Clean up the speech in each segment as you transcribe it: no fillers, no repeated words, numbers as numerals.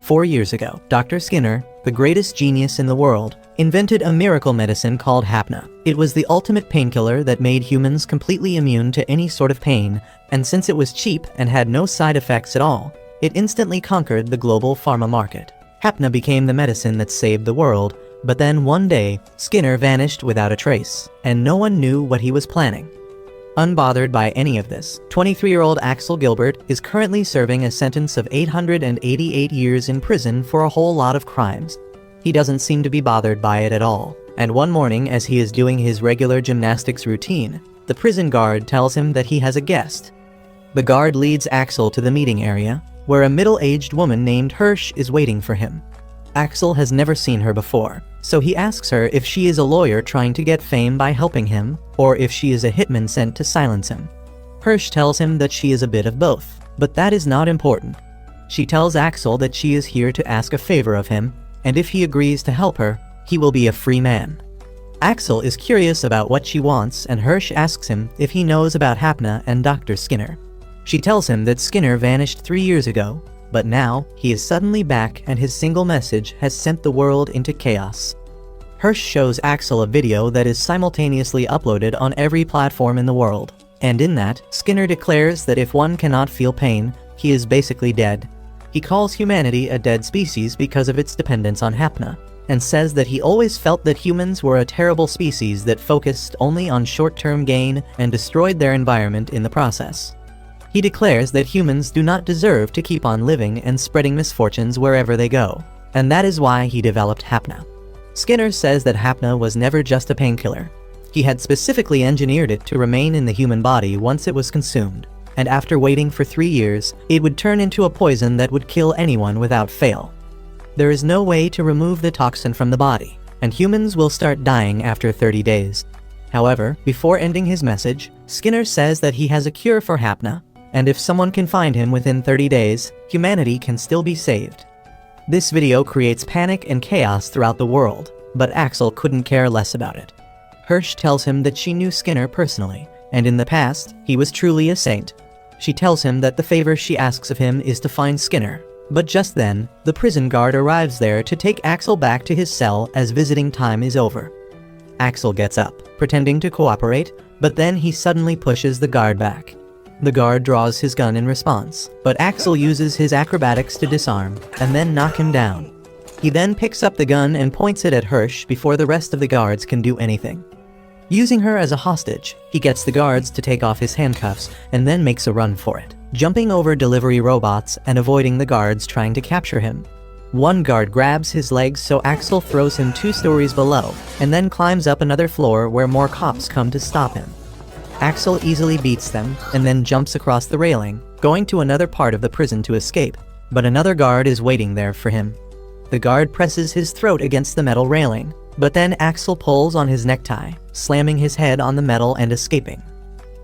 4 years ago, Dr. Skinner, the greatest genius in the world, invented a miracle medicine called Hapna. It was the ultimate painkiller that made humans completely immune to any sort of pain, and since it was cheap and had no side effects at all, it instantly conquered the global pharma market. Hapna became the medicine that saved the world, but then one day, Skinner vanished without a trace, and no one knew what he was planning. Unbothered by any of this, 23-year-old Axel Gilbert is currently serving a sentence of 888 years in prison for a whole lot of crimes. He doesn't seem to be bothered by it at all, and one morning as he is doing his regular gymnastics routine, the prison guard tells him that he has a guest. The guard leads Axel to the meeting area, where a middle-aged woman named Hirsch is waiting for him. Axel has never seen her before, so he asks her if she is a lawyer trying to get fame by helping him, or if she is a hitman sent to silence him. Hirsch tells him that she is a bit of both, but that is not important. She tells Axel that she is here to ask a favor of him, and if he agrees to help her, he will be a free man. Axel is curious about what she wants, and Hirsch asks him if he knows about Hapna and Dr. Skinner. She tells him that Skinner vanished 3 years ago, but now he is suddenly back and his single message has sent the world into chaos. Hirsch shows Axel a video that is simultaneously uploaded on every platform in the world, and in that, Skinner declares that if one cannot feel pain, he is basically dead. He calls humanity a dead species because of its dependence on Hapna, and says that he always felt that humans were a terrible species that focused only on short-term gain and destroyed their environment in the process. He declares that humans do not deserve to keep on living and spreading misfortunes wherever they go, and that is why he developed Hapna. Skinner says that Hapna was never just a painkiller. He had specifically engineered it to remain in the human body once it was consumed, and after waiting for 3 years, it would turn into a poison that would kill anyone without fail. There is no way to remove the toxin from the body, and humans will start dying after 30 days. However, before ending his message, Skinner says that he has a cure for Hapna, and if someone can find him within 30 days, humanity can still be saved. This video creates panic and chaos throughout the world, but Axel couldn't care less about it. Hirsch tells him that she knew Skinner personally, and in the past, he was truly a saint. She tells him that the favor she asks of him is to find Skinner, but just then, the prison guard arrives there to take Axel back to his cell as visiting time is over. Axel gets up, pretending to cooperate, but then he suddenly pushes the guard back. The guard draws his gun in response, but Axel uses his acrobatics to disarm, and then knock him down. He then picks up the gun and points it at Hirsch before the rest of the guards can do anything. Using her as a hostage, he gets the guards to take off his handcuffs and then makes a run for it, jumping over delivery robots and avoiding the guards trying to capture him. One guard grabs his legs so Axel throws him 2 stories below, and then climbs up another floor where more cops come to stop him. Axel easily beats them, and then jumps across the railing, going to another part of the prison to escape, but another guard is waiting there for him. The guard presses his throat against the metal railing, but then Axel pulls on his necktie, slamming his head on the metal and escaping.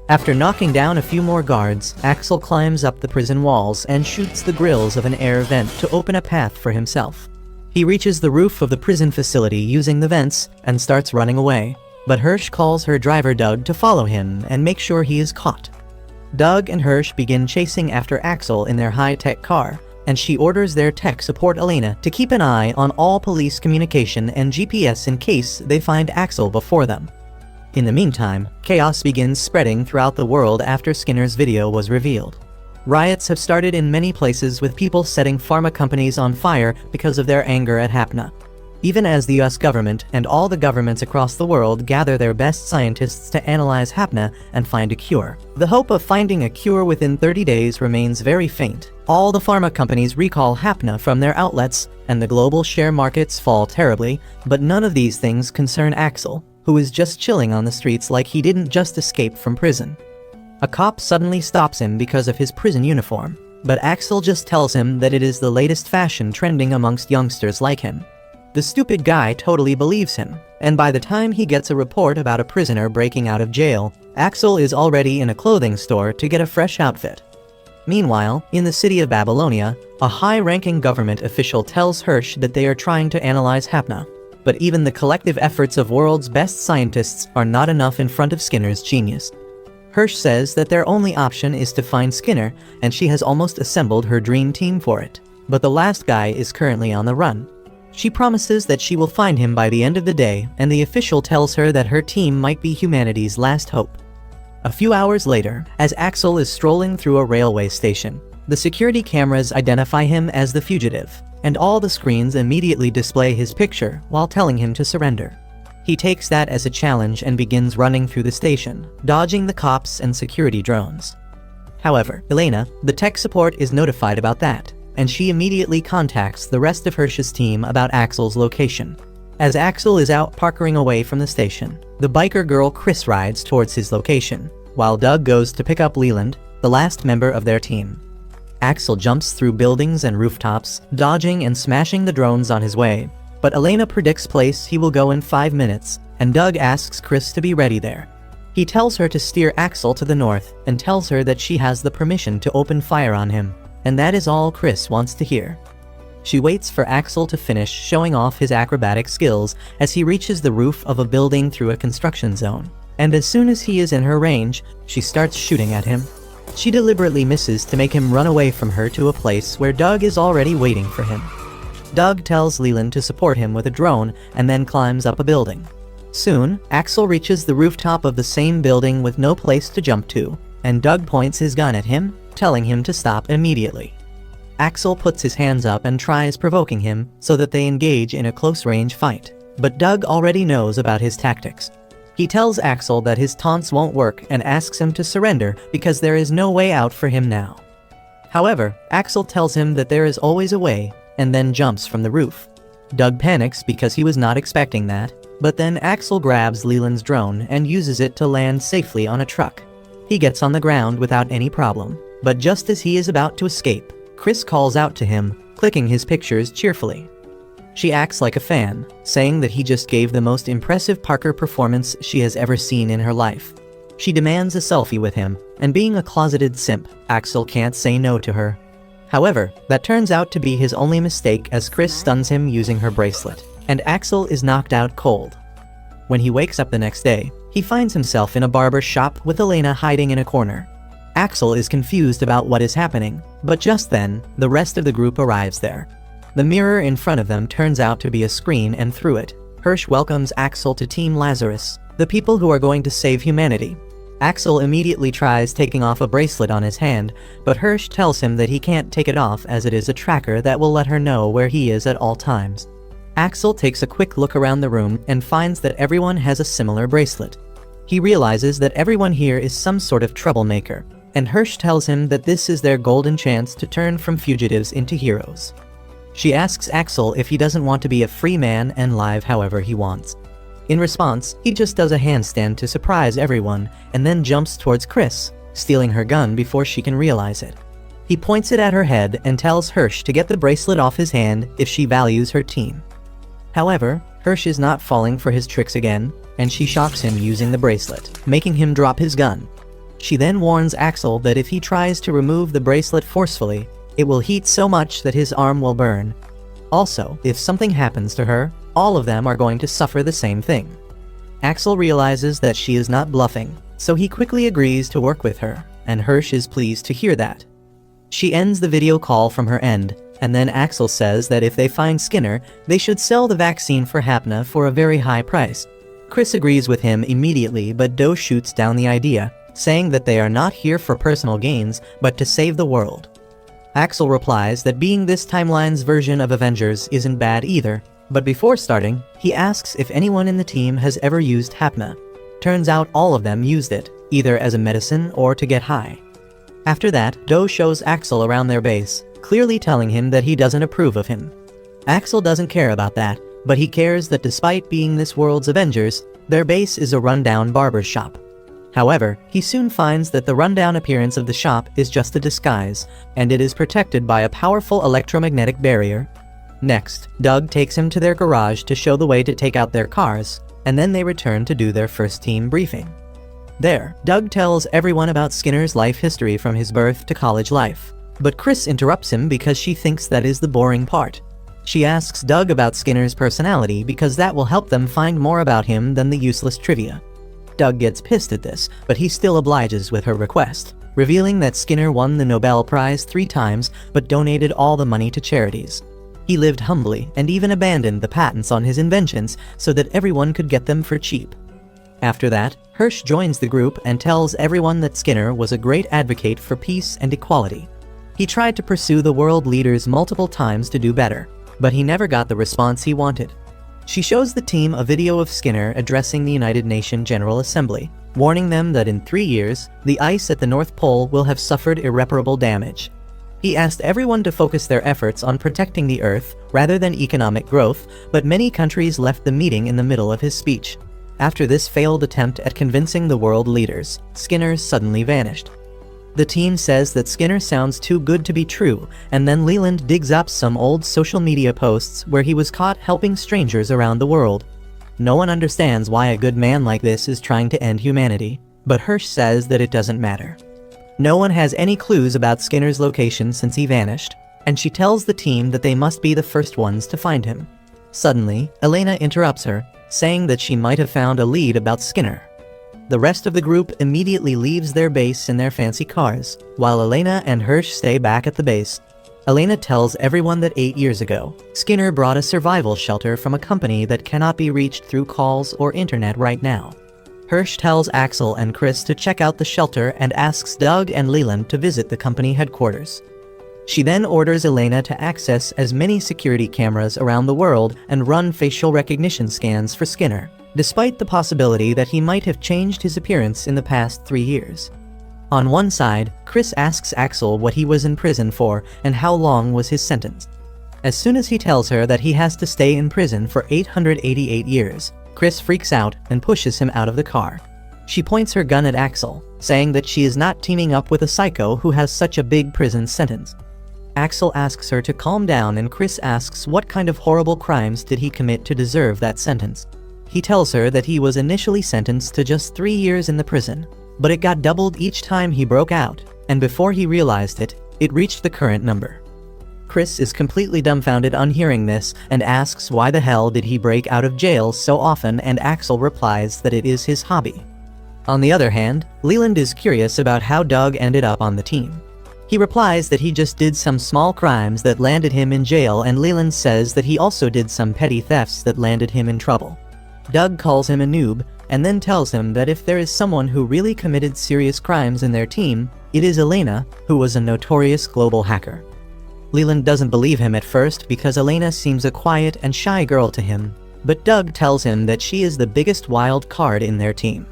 After knocking down a few more guards, Axel climbs up the prison walls and shoots the grills of an air vent to open a path for himself. He reaches the roof of the prison facility using the vents and starts running away. But Hirsch calls her driver Doug to follow him and make sure he is caught. Doug and Hirsch begin chasing after Axel in their high-tech car, and she orders their tech support Elena to keep an eye on all police communication and GPS in case they find Axel before them. In the meantime, chaos begins spreading throughout the world after Skinner's video was revealed. Riots have started in many places with people setting pharma companies on fire because of their anger at Hapna. Even as the US government and all the governments across the world gather their best scientists to analyze Hapna and find a cure. The hope of finding a cure within 30 days remains very faint. All the pharma companies recall Hapna from their outlets, and the global share markets fall terribly, but none of these things concern Axel, who is just chilling on the streets like he didn't just escape from prison. A cop suddenly stops him because of his prison uniform, but Axel just tells him that it is the latest fashion trending amongst youngsters like him. The stupid guy totally believes him, and by the time he gets a report about a prisoner breaking out of jail, Axel is already in a clothing store to get a fresh outfit. Meanwhile, in the city of Babylonia, a high-ranking government official tells Hirsch that they are trying to analyze Hapna, but even the collective efforts of world's best scientists are not enough in front of Skinner's genius. Hirsch says that their only option is to find Skinner, and she has almost assembled her dream team for it. but the last guy is currently on the run. She promises that she will find him by the end of the day, and the official tells her that her team might be humanity's last hope. A few hours later, as Axel is strolling through a railway station, the security cameras identify him as the fugitive, and all the screens immediately display his picture while telling him to surrender. He takes that as a challenge and begins running through the station, dodging the cops and security drones. However, Elena, the tech support, is notified about that, and she immediately contacts the rest of Hirsch's team about Axel's location. As Axel is out parkering away from the station, the biker girl Chris rides towards his location, while Doug goes to pick up Leland, the last member of their team. Axel jumps through buildings and rooftops, dodging and smashing the drones on his way, but Elena predicts place he will go in 5 minutes, and Doug asks Chris to be ready there. He tells her to steer Axel to the north, and tells her that she has the permission to open fire on him, and that is all Chris wants to hear. She waits for Axel to finish showing off his acrobatic skills as he reaches the roof of a building through a construction zone, and as soon as he is in her range, she starts shooting at him. She deliberately misses to make him run away from her to a place where Doug is already waiting for him. Doug tells Leland to support him with a drone and then climbs up a building. Soon, Axel reaches the rooftop of the same building with no place to jump to, and Doug points his gun at him, telling him to stop immediately. Axel puts his hands up and tries provoking him so that they engage in a close-range fight, but Doug already knows about his tactics. He tells Axel that his taunts won't work and asks him to surrender because there is no way out for him now. However, Axel tells him that there is always a way, and then jumps from the roof. Doug panics because he was not expecting that, but then Axel grabs Leland's drone and uses it to land safely on a truck. He gets on the ground without any problem, but just as he is about to escape, Chris calls out to him, clicking his pictures cheerfully. She acts like a fan, saying that he just gave the most impressive Parker performance she has ever seen in her life. She demands a selfie with him, and being a closeted simp, Axel can't say no to her. However, that turns out to be his only mistake as Chris stuns him using her bracelet, and Axel is knocked out cold. When he wakes up the next day, he finds himself in a barber shop with Elena hiding in a corner. Axel is confused about what is happening, but just then, the rest of the group arrives there. The mirror in front of them turns out to be a screen, and through it, Hirsch welcomes Axel to Team Lazarus, the people who are going to save humanity. Axel immediately tries taking off a bracelet on his hand, but Hirsch tells him that he can't take it off as it is a tracker that will let her know where he is at all times. Axel takes a quick look around the room and finds that everyone has a similar bracelet. He realizes that everyone here is some sort of troublemaker, and Hirsch tells him that this is their golden chance to turn from fugitives into heroes. She asks Axel if he doesn't want to be a free man and live however he wants. In response, he just does a handstand to surprise everyone and then jumps towards Chris, stealing her gun before she can realize it. He points it at her head and tells Hirsch to get the bracelet off his hand if she values her team. However, Hirsch is not falling for his tricks again, and she shocks him using the bracelet, making him drop his gun. She then warns Axel that if he tries to remove the bracelet forcefully, it will heat so much that his arm will burn. Also, if something happens to her, all of them are going to suffer the same thing. Axel realizes that she is not bluffing, so he quickly agrees to work with her, and Hirsch is pleased to hear that. She ends the video call from her end, and then Axel says that if they find Skinner, they should sell the vaccine for Hapna for a very high price. Chris agrees with him immediately, but Doe shoots down the idea, saying that they are not here for personal gains, but to save the world. Axel replies that being this timeline's version of Avengers isn't bad either, but before starting, he asks if anyone in the team has ever used Hapna. Turns out all of them used it, either as a medicine or to get high. After that, Doe shows Axel around their base, clearly telling him that he doesn't approve of him. Axel doesn't care about that, but he cares that despite being this world's Avengers, their base is a rundown barber shop. However, he soon finds that the rundown appearance of the shop is just a disguise, and it is protected by a powerful electromagnetic barrier. Next, Doug takes him to their garage to show the way to take out their cars, and then they return to do their first team briefing. There, Doug tells everyone about Skinner's life history from his birth to college life, but Chris interrupts him because she thinks that is the boring part. She asks Doug about Skinner's personality because that will help them find more about him than the useless trivia. Doug gets pissed at this, but he still obliges with her request. revealing that Skinner won the Nobel Prize 3 times but donated all the money to charities. He lived humbly and even abandoned the patents on his inventions so that everyone could get them for cheap. After that, Hirsch joins the group and tells everyone that Skinner was a great advocate for peace and equality. He tried to pursue the world leaders multiple times to do better, but he never got the response he wanted. She shows the team a video of Skinner addressing the United Nations General Assembly, warning them that in 3 years, the ice at the North Pole will have suffered irreparable damage. He asked everyone to focus their efforts on protecting the Earth rather than economic growth, but many countries left the meeting in the middle of his speech. After this failed attempt at convincing the world leaders, Skinner suddenly vanished. The team says that Skinner sounds too good to be true, and then Leland digs up some old social media posts where he was caught helping strangers around the world. No one understands why a good man like this is trying to end humanity, but Hirsch says that it doesn't matter. No one has any clues about Skinner's location since he vanished, and she tells the team that they must be the first ones to find him. Suddenly, Elena interrupts her, saying that she might have found a lead about Skinner. The rest of the group immediately leaves their base in their fancy cars, while Elena and Hirsch stay back at the base. Elena tells everyone that 8 years ago, Skinner brought a survival shelter from a company that cannot be reached through calls or internet right now. Hirsch tells Axel and Chris to check out the shelter and asks Doug and Leland to visit the company headquarters. She then orders Elena to access as many security cameras around the world and run facial recognition scans for Skinner, despite the possibility that he might have changed his appearance in the past 3 years. On one side, Chris asks Axel what he was in prison for and how long was his sentence. As soon as he tells her that he has to stay in prison for 888 years, Chris freaks out and pushes him out of the car. She points her gun at Axel, saying that she is not teaming up with a psycho who has such a big prison sentence. Axel asks her to calm down, and Chris asks what kind of horrible crimes did he commit to deserve that sentence. He tells her that he was initially sentenced to just 3 years in the prison, but it got doubled each time he broke out, and before he realized it, it reached the current number. Chris is completely dumbfounded on hearing this and asks why the hell did he break out of jail so often, and Axel replies that it is his hobby. On the other hand, Leland is curious about how Doug ended up on the team. He replies that he just did some small crimes that landed him in jail, and Leland says that he also did some petty thefts that landed him in trouble. Doug calls him a noob, and then tells him that if there is someone who really committed serious crimes in their team, it is Elena, who was a notorious global hacker. Leland doesn't believe him at first because Elena seems a quiet and shy girl to him, but Doug tells him that she is the biggest wild card in their team.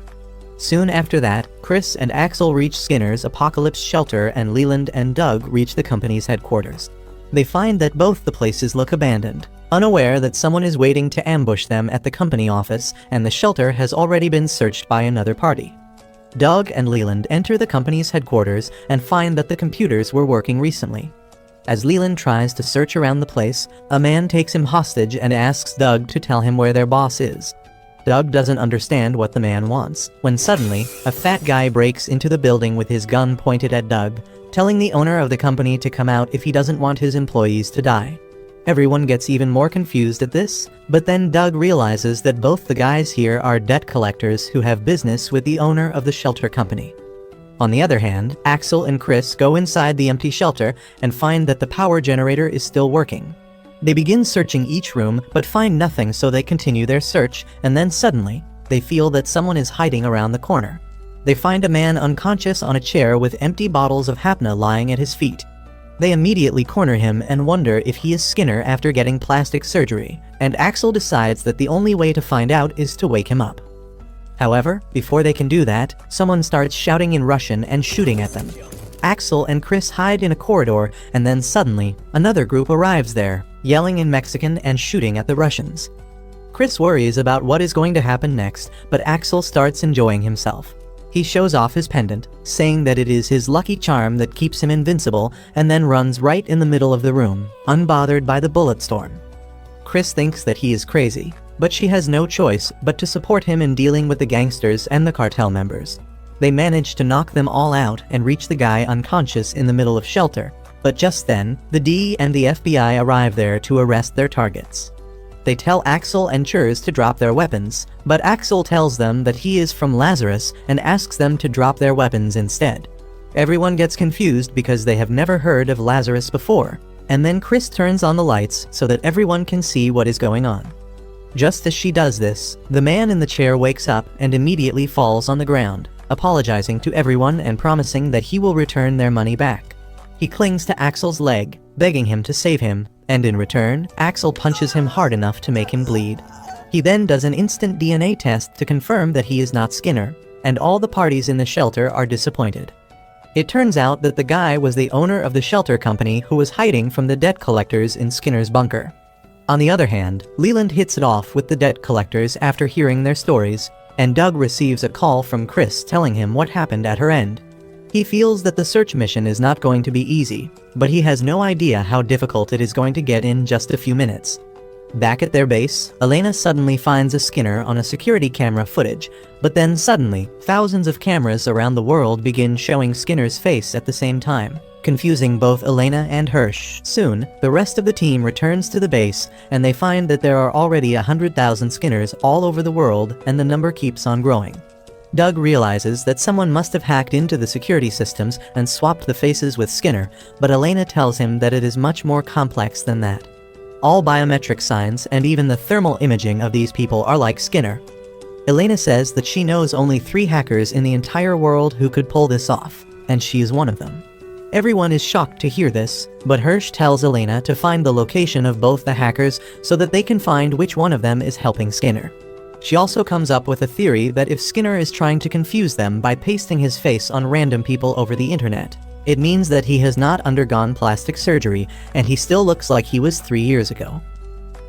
Soon after that, Chris and Axel reach Skinner's Apocalypse shelter, and Leland and Doug reach the company's headquarters. They find that both the places look abandoned, unaware that someone is waiting to ambush them at the company office, and the shelter has already been searched by another party. Doug and Leland enter the company's headquarters and find that the computers were working recently. As Leland tries to search around the place, a man takes him hostage and asks Doug to tell him where their boss is. Doug doesn't understand what the man wants, when suddenly, a fat guy breaks into the building with his gun pointed at Doug, telling the owner of the company to come out if he doesn't want his employees to die. Everyone gets even more confused at this, but then Doug realizes that both the guys here are debt collectors who have business with the owner of the shelter company. On the other hand, Axel and Chris go inside the empty shelter and find that the power generator is still working. They begin searching each room but find nothing, so they continue their search, and then suddenly, they feel that someone is hiding around the corner. They find a man unconscious on a chair with empty bottles of Hapna lying at his feet. They immediately corner him and wonder if he is Skinner after getting plastic surgery, and Axel decides that the only way to find out is to wake him up. However, before they can do that, someone starts shouting in Russian and shooting at them. Axel and Chris hide in a corridor, and then suddenly, another group arrives there, yelling in Mexican and shooting at the Russians. Chris worries about what is going to happen next, but Axel starts enjoying himself. He shows off his pendant, saying that it is his lucky charm that keeps him invincible, and then runs right in the middle of the room, unbothered by the bullet storm. Chris thinks that he is crazy, but she has no choice but to support him in dealing with the gangsters and the cartel members. They manage to knock them all out and reach the guy unconscious in the middle of shelter, but just then, the D and the FBI arrive there to arrest their targets. They tell Axel and Churs to drop their weapons, but Axel tells them that he is from Lazarus and asks them to drop their weapons instead. Everyone gets confused because they have never heard of Lazarus before, and then Chris turns on the lights so that everyone can see what is going on. Just as she does this, the man in the chair wakes up and immediately falls on the ground, apologizing to everyone and promising that he will return their money back. He clings to Axel's leg, begging him to save him, and in return, Axel punches him hard enough to make him bleed. He then does an instant DNA test to confirm that he is not Skinner, and all the parties in the shelter are disappointed. It turns out that the guy was the owner of the shelter company who was hiding from the debt collectors in Skinner's bunker. On the other hand, Leland hits it off with the debt collectors after hearing their stories, and Doug receives a call from Chris telling him what happened at her end. He feels that the search mission is not going to be easy, but he has no idea how difficult it is going to get in just a few minutes. Back at their base, Elena suddenly finds a Skinner on a security camera footage, but then suddenly, thousands of cameras around the world begin showing Skinner's face at the same time, confusing both Elena and Hirsch. Soon, the rest of the team returns to the base, and they find that there are already 100,000 Skinners all over the world, and the number keeps on growing. Doug realizes that someone must have hacked into the security systems and swapped the faces with Skinner, but Elena tells him that it is much more complex than that. All biometric signs and even the thermal imaging of these people are like Skinner. Elena says that she knows only 3 hackers in the entire world who could pull this off, and she is one of them. Everyone is shocked to hear this, but Hirsch tells Elena to find the location of both the hackers so that they can find which one of them is helping Skinner. She also comes up with a theory that if Skinner is trying to confuse them by pasting his face on random people over the internet, it means that he has not undergone plastic surgery and he still looks like he was 3 years ago.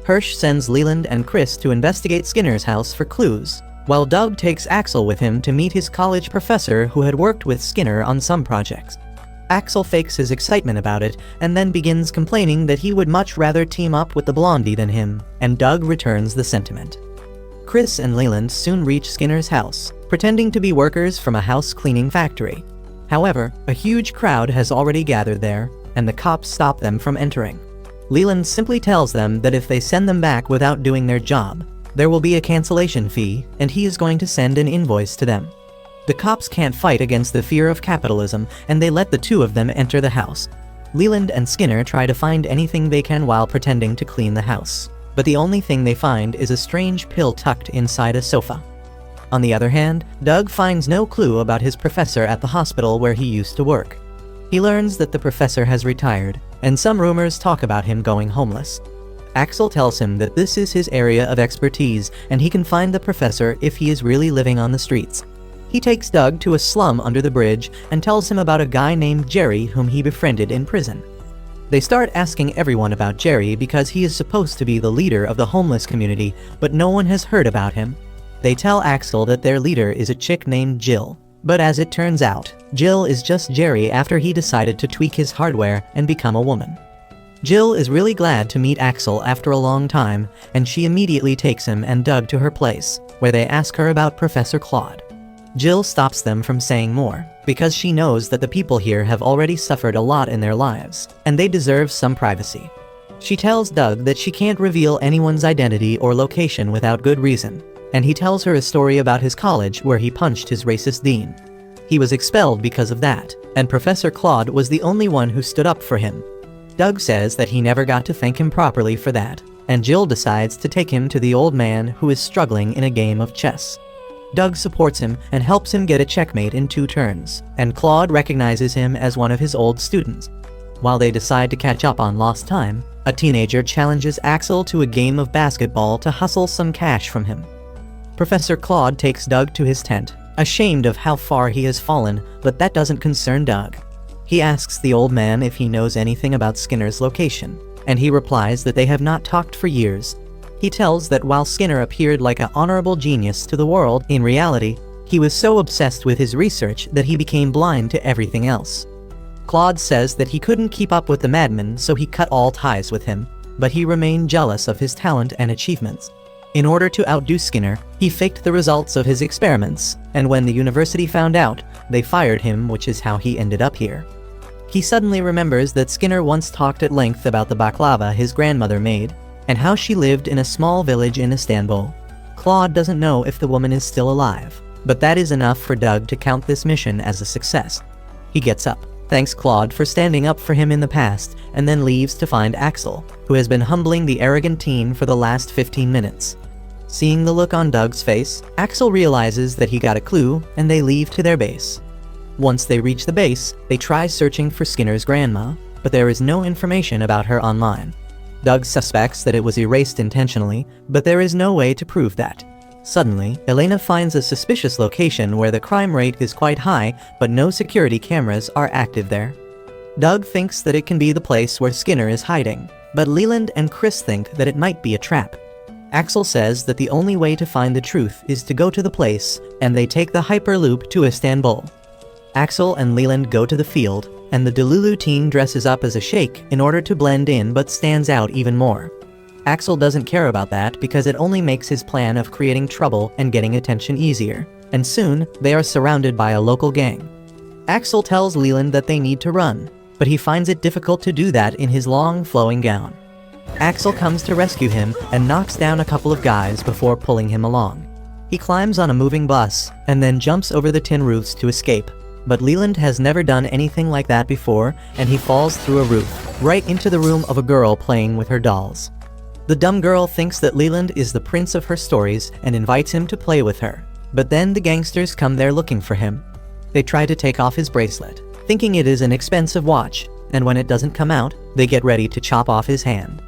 Hirsch sends Leland and Chris to investigate Skinner's house for clues, while Doug takes Axel with him to meet his college professor who had worked with Skinner on some projects. Axel fakes his excitement about it and then begins complaining that he would much rather team up with the blondie than him, and Doug returns the sentiment. Chris and Leland soon reach Skinner's house, pretending to be workers from a house cleaning factory. However, a huge crowd has already gathered there, and the cops stop them from entering. Leland simply tells them that if they send them back without doing their job, there will be a cancellation fee, and he is going to send an invoice to them. The cops can't fight against the fear of capitalism, and they let the 2 of them enter the house. Leland and Skinner try to find anything they can while pretending to clean the house, but the only thing they find is a strange pill tucked inside a sofa. On the other hand, Doug finds no clue about his professor at the hospital where he used to work. He learns that the professor has retired, and some rumors talk about him going homeless. Axel tells him that this is his area of expertise, and he can find the professor if he is really living on the streets. He takes Doug to a slum under the bridge and tells him about a guy named Jerry whom he befriended in prison. They start asking everyone about Jerry because he is supposed to be the leader of the homeless community, but no one has heard about him. They tell Axel that their leader is a chick named Jill, but as it turns out, Jill is just Jerry after he decided to tweak his hardware and become a woman. Jill is really glad to meet Axel after a long time, and she immediately takes him and Doug to her place, where they ask her about Professor Claude. Jill stops them from saying more, because she knows that the people here have already suffered a lot in their lives, and they deserve some privacy. She tells Doug that she can't reveal anyone's identity or location without good reason, and he tells her a story about his college where he punched his racist dean. He was expelled because of that, and Professor Claude was the only one who stood up for him. Doug says that he never got to thank him properly for that, and Jill decides to take him to the old man who is struggling in a game of chess. Doug supports him and helps him get a checkmate in 2 turns, and Claude recognizes him as one of his old students. While they decide to catch up on lost time, a teenager challenges Axel to a game of basketball to hustle some cash from him. Professor Claude takes Doug to his tent, ashamed of how far he has fallen, but that doesn't concern Doug. He asks the old man if he knows anything about Skinner's location, and he replies that they have not talked for years. He tells that while Skinner appeared like an honorable genius to the world, in reality, he was so obsessed with his research that he became blind to everything else. Claude says that he couldn't keep up with the madman, so he cut all ties with him, but he remained jealous of his talent and achievements. In order to outdo Skinner, he faked the results of his experiments, and when the university found out, they fired him, which is how he ended up here. He suddenly remembers that Skinner once talked at length about the baklava his grandmother made, and how she lived in a small village in Istanbul. Claude doesn't know if the woman is still alive, but that is enough for Doug to count this mission as a success. He gets up, thanks Claude for standing up for him in the past, and then leaves to find Axel, who has been humbling the arrogant teen for the last 15 minutes. Seeing the look on Doug's face, Axel realizes that he got a clue, and they leave to their base. Once they reach the base, they try searching for Skinner's grandma, but there is no information about her online. Doug suspects that it was erased intentionally, but there is no way to prove that. Suddenly, Elena finds a suspicious location where the crime rate is quite high, but no security cameras are active there. Doug thinks that it can be the place where Skinner is hiding, but Leland and Chris think that it might be a trap. Axel says that the only way to find the truth is to go to the place, and they take the Hyperloop to Istanbul. Axel and Leland go to the field, and the Delulu teen dresses up as a sheikh in order to blend in but stands out even more. Axel doesn't care about that because it only makes his plan of creating trouble and getting attention easier, and soon they are surrounded by a local gang. Axel tells Leland that they need to run, but he finds it difficult to do that in his long flowing gown. Axel comes to rescue him and knocks down a couple of guys before pulling him along. He climbs on a moving bus and then jumps over the tin roofs to escape, but Leland has never done anything like that before, and he falls through a roof, right into the room of a girl playing with her dolls. The dumb girl thinks that Leland is the prince of her stories and invites him to play with her, but then the gangsters come there looking for him. They try to take off his bracelet, thinking it is an expensive watch, and when it doesn't come out, they get ready to chop off his hand.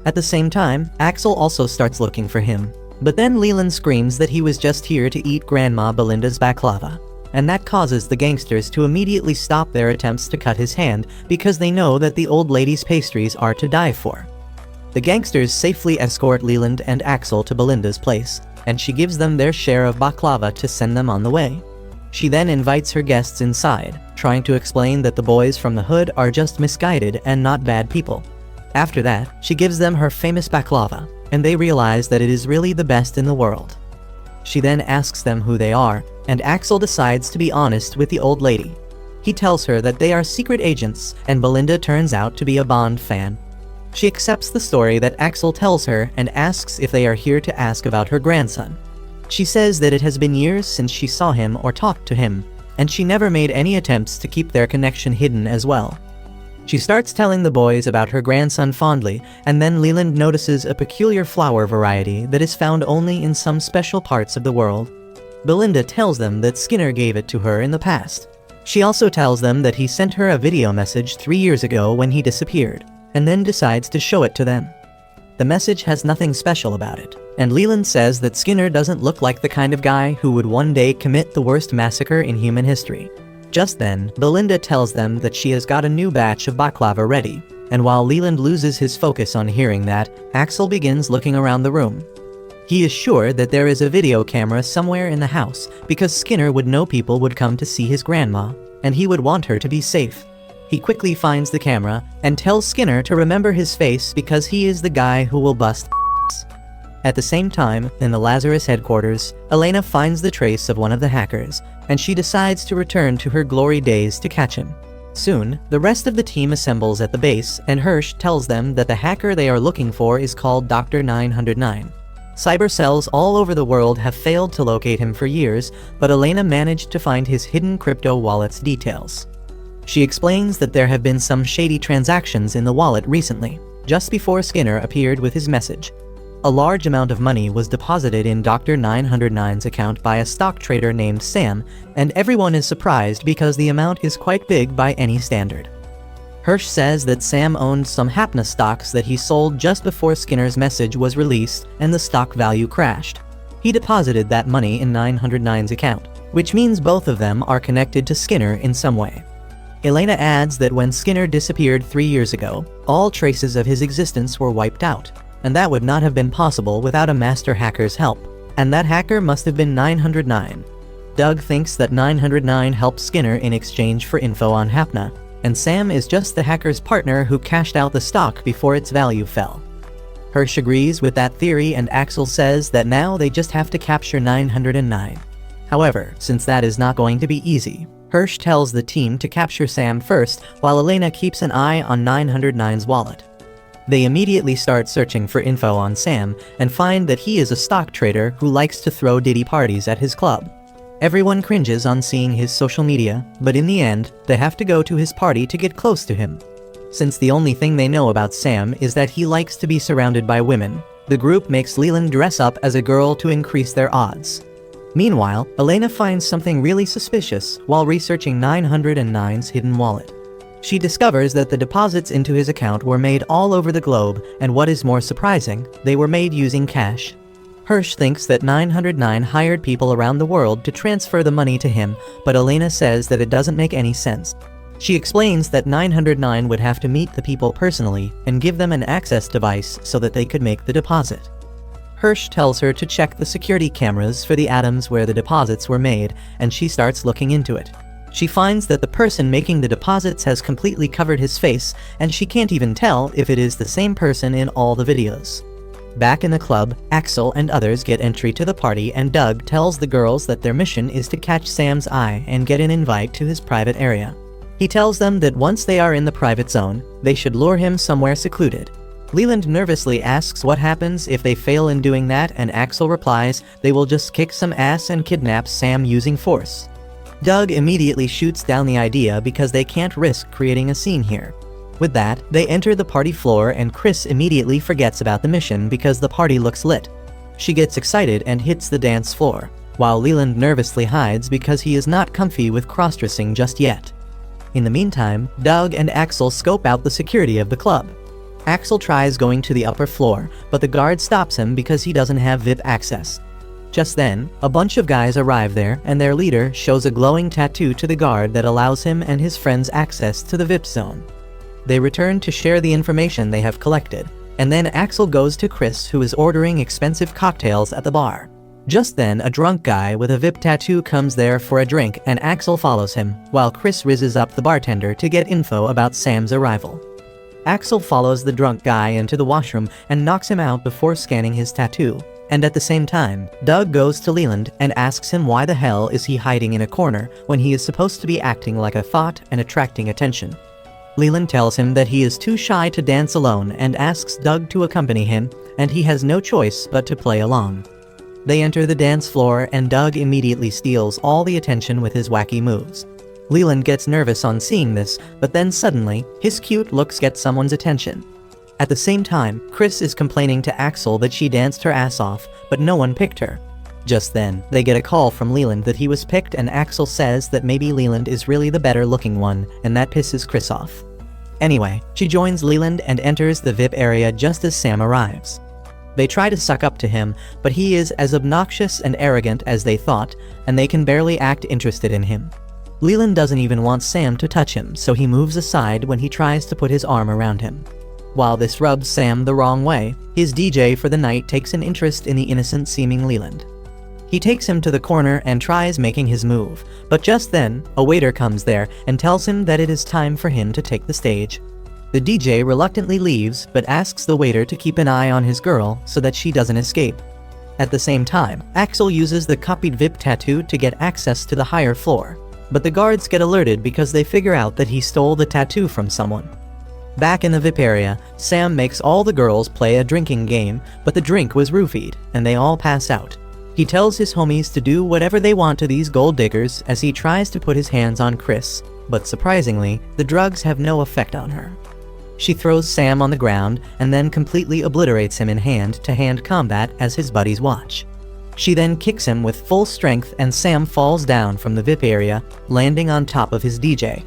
At the same time, Axel also starts looking for him, but then Leland screams that he was just here to eat Grandma Belinda's baklava, and that causes the gangsters to immediately stop their attempts to cut his hand because they know that the old lady's pastries are to die for. The gangsters safely escort Leland and Axel to Belinda's place, and she gives them their share of baklava to send them on the way. She then invites her guests inside, trying to explain that the boys from the hood are just misguided and not bad people. After that, she gives them her famous baklava, and they realize that it is really the best in the world. She then asks them who they are, and Axel decides to be honest with the old lady. He tells her that they are secret agents, and Belinda turns out to be a Bond fan. She accepts the story that Axel tells her and asks if they are here to ask about her grandson. She says that it has been years since she saw him or talked to him, and she never made any attempts to keep their connection hidden as well. She starts telling the boys about her grandson fondly, and then Leland notices a peculiar flower variety that is found only in some special parts of the world. Belinda tells them that Skinner gave it to her in the past. She also tells them that he sent her a video message 3 years ago when he disappeared, and then decides to show it to them. The message has nothing special about it, and Leland says that Skinner doesn't look like the kind of guy who would one day commit the worst massacre in human history. Just then, Belinda tells them that she has got a new batch of baklava ready, and while Leland loses his focus on hearing that, Axel begins looking around the room. He is sure that there is a video camera somewhere in the house because Skinner would know people would come to see his grandma, and he would want her to be safe. He quickly finds the camera and tells Skinner to remember his face because he is the guy who will bust ass. At the same time, in the Lazarus headquarters, Elena finds the trace of one of the hackers, and she decides to return to her glory days to catch him. Soon, the rest of the team assembles at the base, and Hirsch tells them that the hacker they are looking for is called Dr. 909. Cyber cells all over the world have failed to locate him for years, but Elena managed to find his hidden crypto wallet's details. She explains that there have been some shady transactions in the wallet recently, just before Skinner appeared with his message. A large amount of money was deposited in Dr. 909's account by a stock trader named Sam, and everyone is surprised because the amount is quite big by any standard. Hirsch says that Sam owned some Hapna stocks that he sold just before Skinner's message was released and the stock value crashed. He deposited that money in 909's account, which means both of them are connected to Skinner in some way. Elena adds that when Skinner disappeared 3 years ago, all traces of his existence were wiped out, and that would not have been possible without a master hacker's help, and that hacker must have been 909. Doug thinks that 909 helped Skinner in exchange for info on Hapna, and Sam is just the hacker's partner who cashed out the stock before its value fell. Hirsch agrees with that theory, and Axel says that now they just have to capture 909. However, since that is not going to be easy, Hirsch tells the team to capture Sam first while Elena keeps an eye on 909's wallet. They immediately start searching for info on Sam and find that he is a stock trader who likes to throw diddy parties at his club. Everyone cringes on seeing his social media, but in the end, they have to go to his party to get close to him. Since the only thing they know about Sam is that he likes to be surrounded by women, the group makes Leland dress up as a girl to increase their odds. Meanwhile, Elena finds something really suspicious while researching 909's hidden wallet. She discovers that the deposits into his account were made all over the globe, and what is more surprising, they were made using cash. Hirsch thinks that 909 hired people around the world to transfer the money to him, but Elena says that it doesn't make any sense. She explains that 909 would have to meet the people personally and give them an access device so that they could make the deposit. Hirsch tells her to check the security cameras for the atoms where the deposits were made, and she starts looking into it. She finds that the person making the deposits has completely covered his face, and she can't even tell if it is the same person in all the videos. Back in the club, Axel and others get entry to the party, and Doug tells the girls that their mission is to catch Sam's eye and get an invite to his private area. He tells them that once they are in the private zone, they should lure him somewhere secluded. Leland nervously asks what happens if they fail in doing that, and Axel replies they will just kick some ass and kidnap Sam using force. Doug immediately shoots down the idea because they can't risk creating a scene here. With that, they enter the party floor, and Chris immediately forgets about the mission because the party looks lit. She gets excited and hits the dance floor, while Leland nervously hides because he is not comfy with cross-dressing just yet. In the meantime, Doug and Axel scope out the security of the club. Axel tries going to the upper floor, but the guard stops him because he doesn't have VIP access. Just then, a bunch of guys arrive there, and their leader shows a glowing tattoo to the guard that allows him and his friends access to the VIP zone. They return to share the information they have collected, and then Axel goes to Chris, who is ordering expensive cocktails at the bar. Just then, a drunk guy with a VIP tattoo comes there for a drink, and Axel follows him, while Chris rizzes up the bartender to get info about Sam's arrival. Axel follows the drunk guy into the washroom and knocks him out before scanning his tattoo. And at the same time, Doug goes to Leland and asks him why the hell is he hiding in a corner when he is supposed to be acting like a thought and attracting attention. Leland tells him that he is too shy to dance alone and asks Doug to accompany him, and he has no choice but to play along. They enter the dance floor, and Doug immediately steals all the attention with his wacky moves. Leland gets nervous on seeing this, but then suddenly, his cute looks get someone's attention. At the same time, Chris is complaining to Axel that she danced her ass off, but no one picked her. Just then, they get a call from Leland that he was picked, and Axel says that maybe Leland is really the better looking one, and that pisses Chris off. Anyway, she joins Leland and enters the VIP area just as Sam arrives. They try to suck up to him, but he is as obnoxious and arrogant as they thought, and they can barely act interested in him. Leland doesn't even want Sam to touch him, so he moves aside when he tries to put his arm around him. While this rubs Sam the wrong way, his DJ for the night takes an interest in the innocent-seeming Leland. He takes him to the corner and tries making his move, but just then, a waiter comes there and tells him that it is time for him to take the stage. The DJ reluctantly leaves, but asks the waiter to keep an eye on his girl so that she doesn't escape. At the same time, Axel uses the copied VIP tattoo to get access to the higher floor, but the guards get alerted because they figure out that he stole the tattoo from someone. Back in the VIP area, Sam makes all the girls play a drinking game, but the drink was roofied, and they all pass out. He tells his homies to do whatever they want to these gold diggers as he tries to put his hands on Chris, but surprisingly, the drugs have no effect on her. She throws Sam on the ground and then completely obliterates him in hand-to-hand combat as his buddies watch. She then kicks him with full strength, and Sam falls down from the VIP area, landing on top of his DJ.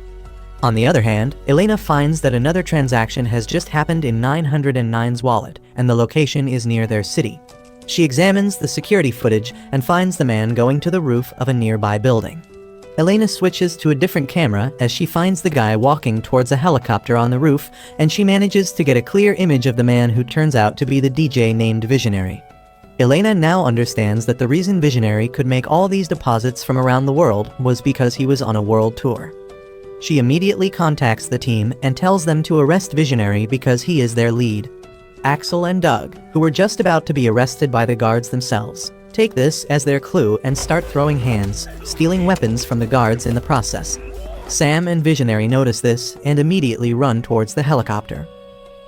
On the other hand, Elena finds that another transaction has just happened in 909's wallet, and the location is near their city. She examines the security footage and finds the man going to the roof of a nearby building. Elena switches to a different camera as she finds the guy walking towards a helicopter on the roof, and she manages to get a clear image of the man who turns out to be the DJ named Visionary. Elena now understands that the reason Visionary could make all these deposits from around the world was because he was on a world tour. She immediately contacts the team and tells them to arrest Visionary because he is their lead. Axel and Doug, who were just about to be arrested by the guards themselves, take this as their clue and start throwing hands, stealing weapons from the guards in the process. Sam and Visionary notice this and immediately run towards the helicopter.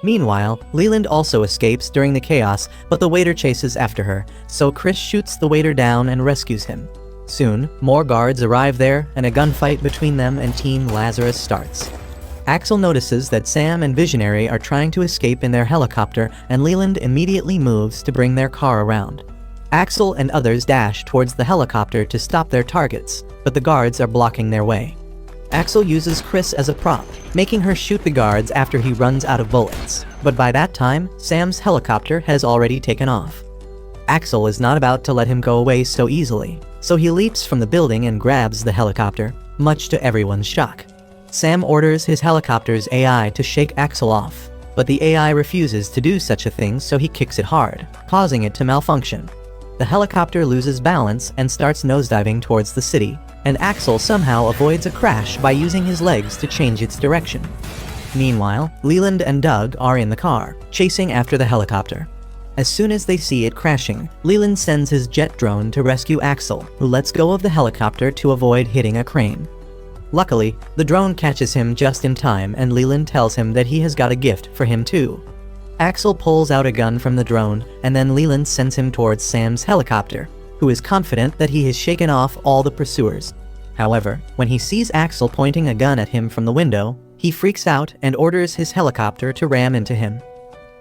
Meanwhile, Leland also escapes during the chaos, but the waiter chases after her, so Chris shoots the waiter down and rescues him. Soon, more guards arrive there, and a gunfight between them and Team Lazarus starts. Axel notices that Sam and Visionary are trying to escape in their helicopter, and Leland immediately moves to bring their car around. Axel and others dash towards the helicopter to stop their targets, but the guards are blocking their way. Axel uses Chris as a prop, making her shoot the guards after he runs out of bullets. But by that time, Sam's helicopter has already taken off. Axel is not about to let him go away so easily, so he leaps from the building and grabs the helicopter, much to everyone's shock. Sam orders his helicopter's AI to shake Axel off, but the AI refuses to do such a thing, so he kicks it hard, causing it to malfunction. The helicopter loses balance and starts nosediving towards the city, and Axel somehow avoids a crash by using his legs to change its direction. Meanwhile, Leland and Doug are in the car, chasing after the helicopter. As soon as they see it crashing, Leland sends his jet drone to rescue Axel, who lets go of the helicopter to avoid hitting a crane. Luckily, the drone catches him just in time, and Leland tells him that he has got a gift for him too. Axel pulls out a gun from the drone, and then Leland sends him towards Sam's helicopter, who is confident that he has shaken off all the pursuers. However, when he sees Axel pointing a gun at him from the window, he freaks out and orders his helicopter to ram into him.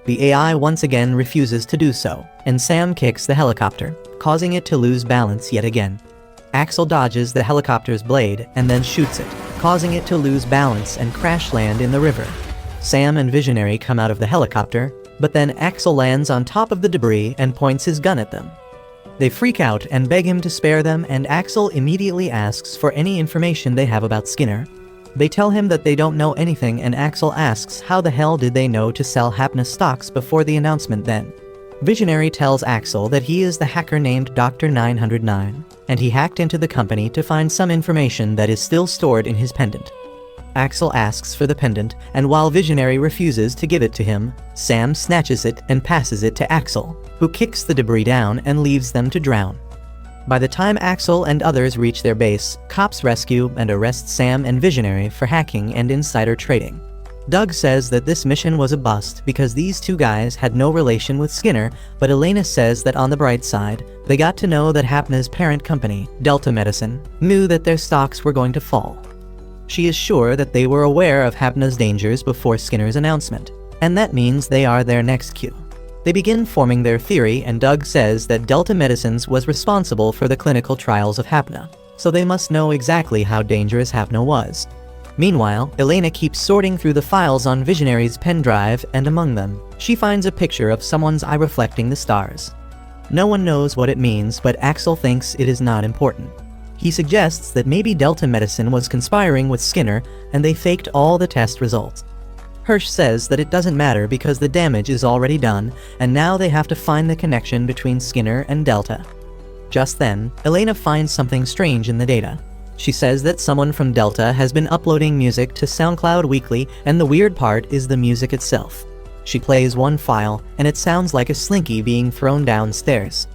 The AI once again refuses to do so, and Sam kicks the helicopter, causing it to lose balance yet again. Axel dodges the helicopter's blade and then shoots it, causing it to lose balance and crash land in the river. Sam and Visionary come out of the helicopter, but then Axel lands on top of the debris and points his gun at them. They freak out and beg him to spare them, and Axel immediately asks for any information they have about Skinner. They tell him that they don't know anything, and Axel asks how the hell did they know to sell Hapna stocks before the announcement then. Visionary tells Axel that he is the hacker named Dr. 909, and he hacked into the company to find some information that is still stored in his pendant. Axel asks for the pendant, and while Visionary refuses to give it to him, Sam snatches it and passes it to Axel, who kicks the debris down and leaves them to drown. By the time Axel and others reach their base, cops rescue and arrest Sam and Visionary for hacking and insider trading. Doug says that this mission was a bust because these two guys had no relation with Skinner, but Elena says that on the bright side, they got to know that Hapna's parent company, Delta Medicine, knew that their stocks were going to fall. She is sure that they were aware of Hapna's dangers before Skinner's announcement, and that means they are their next cue. They begin forming their theory, and Doug says that Delta Medicines was responsible for the clinical trials of Hapna, so they must know exactly how dangerous Hapna was. Meanwhile, Elena keeps sorting through the files on Visionary's pen drive, and among them, she finds a picture of someone's eye reflecting the stars. No one knows what it means, but Axel thinks it is not important. He suggests that maybe Delta Medicine was conspiring with Skinner, and they faked all the test results. Hirsch says that it doesn't matter because the damage is already done, and now they have to find the connection between Skinner and Delta. Just then, Elena finds something strange in the data. She says that someone from Delta has been uploading music to SoundCloud weekly, and the weird part is the music itself. She plays one file, and it sounds like a slinky being thrown downstairs.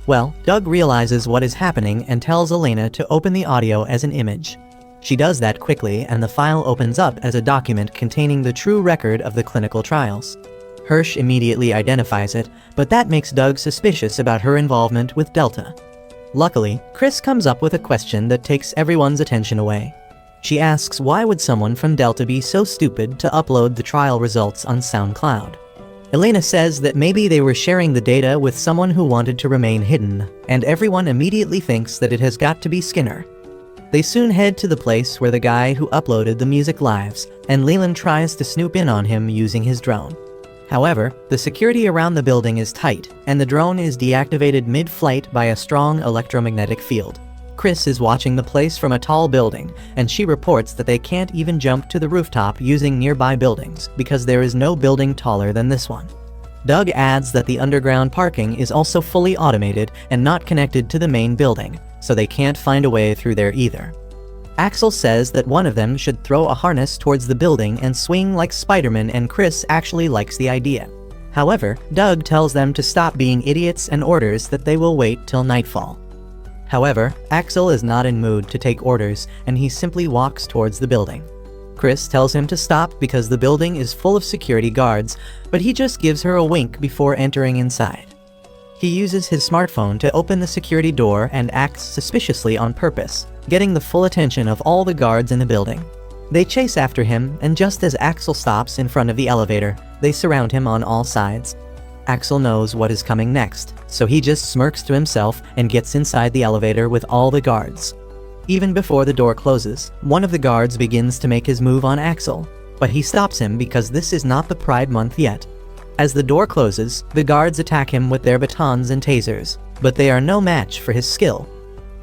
Well, Doug realizes what is happening and tells Elena to open the audio as an image. She does that quickly, and the file opens up as a document containing the true record of the clinical trials. Hirsch immediately identifies it, but that makes Doug suspicious about her involvement with Delta. Luckily, Chris comes up with a question that takes everyone's attention away. She asks why would someone from Delta be so stupid to upload the trial results on SoundCloud. Elena says that maybe they were sharing the data with someone who wanted to remain hidden, and everyone immediately thinks that it has got to be Skinner. They soon head to the place where the guy who uploaded the music lives, and Leland tries to snoop in on him using his drone. However, the security around the building is tight, and the drone is deactivated mid-flight by a strong electromagnetic field. Chris is watching the place from a tall building, and she reports that they can't even jump to the rooftop using nearby buildings because there is no building taller than this one. Doug adds that the underground parking is also fully automated and not connected to the main building, so they can't find a way through there either. Axel says that one of them should throw a harness towards the building and swing like Spider-Man, and Chris actually likes the idea. However, Doug tells them to stop being idiots and orders that they will wait till nightfall. However, Axel is not in mood to take orders, and he simply walks towards the building. Chris tells him to stop because the building is full of security guards, but he just gives her a wink before entering inside. He uses his smartphone to open the security door and acts suspiciously on purpose, getting the full attention of all the guards in the building. They chase after him, and just as Axel stops in front of the elevator, they surround him on all sides. Axel knows what is coming next, so he just smirks to himself and gets inside the elevator with all the guards. Even before the door closes, one of the guards begins to make his move on Axel, but he stops him because this is not the Pride Month yet. As the door closes, the guards attack him with their batons and tasers, but they are no match for his skill.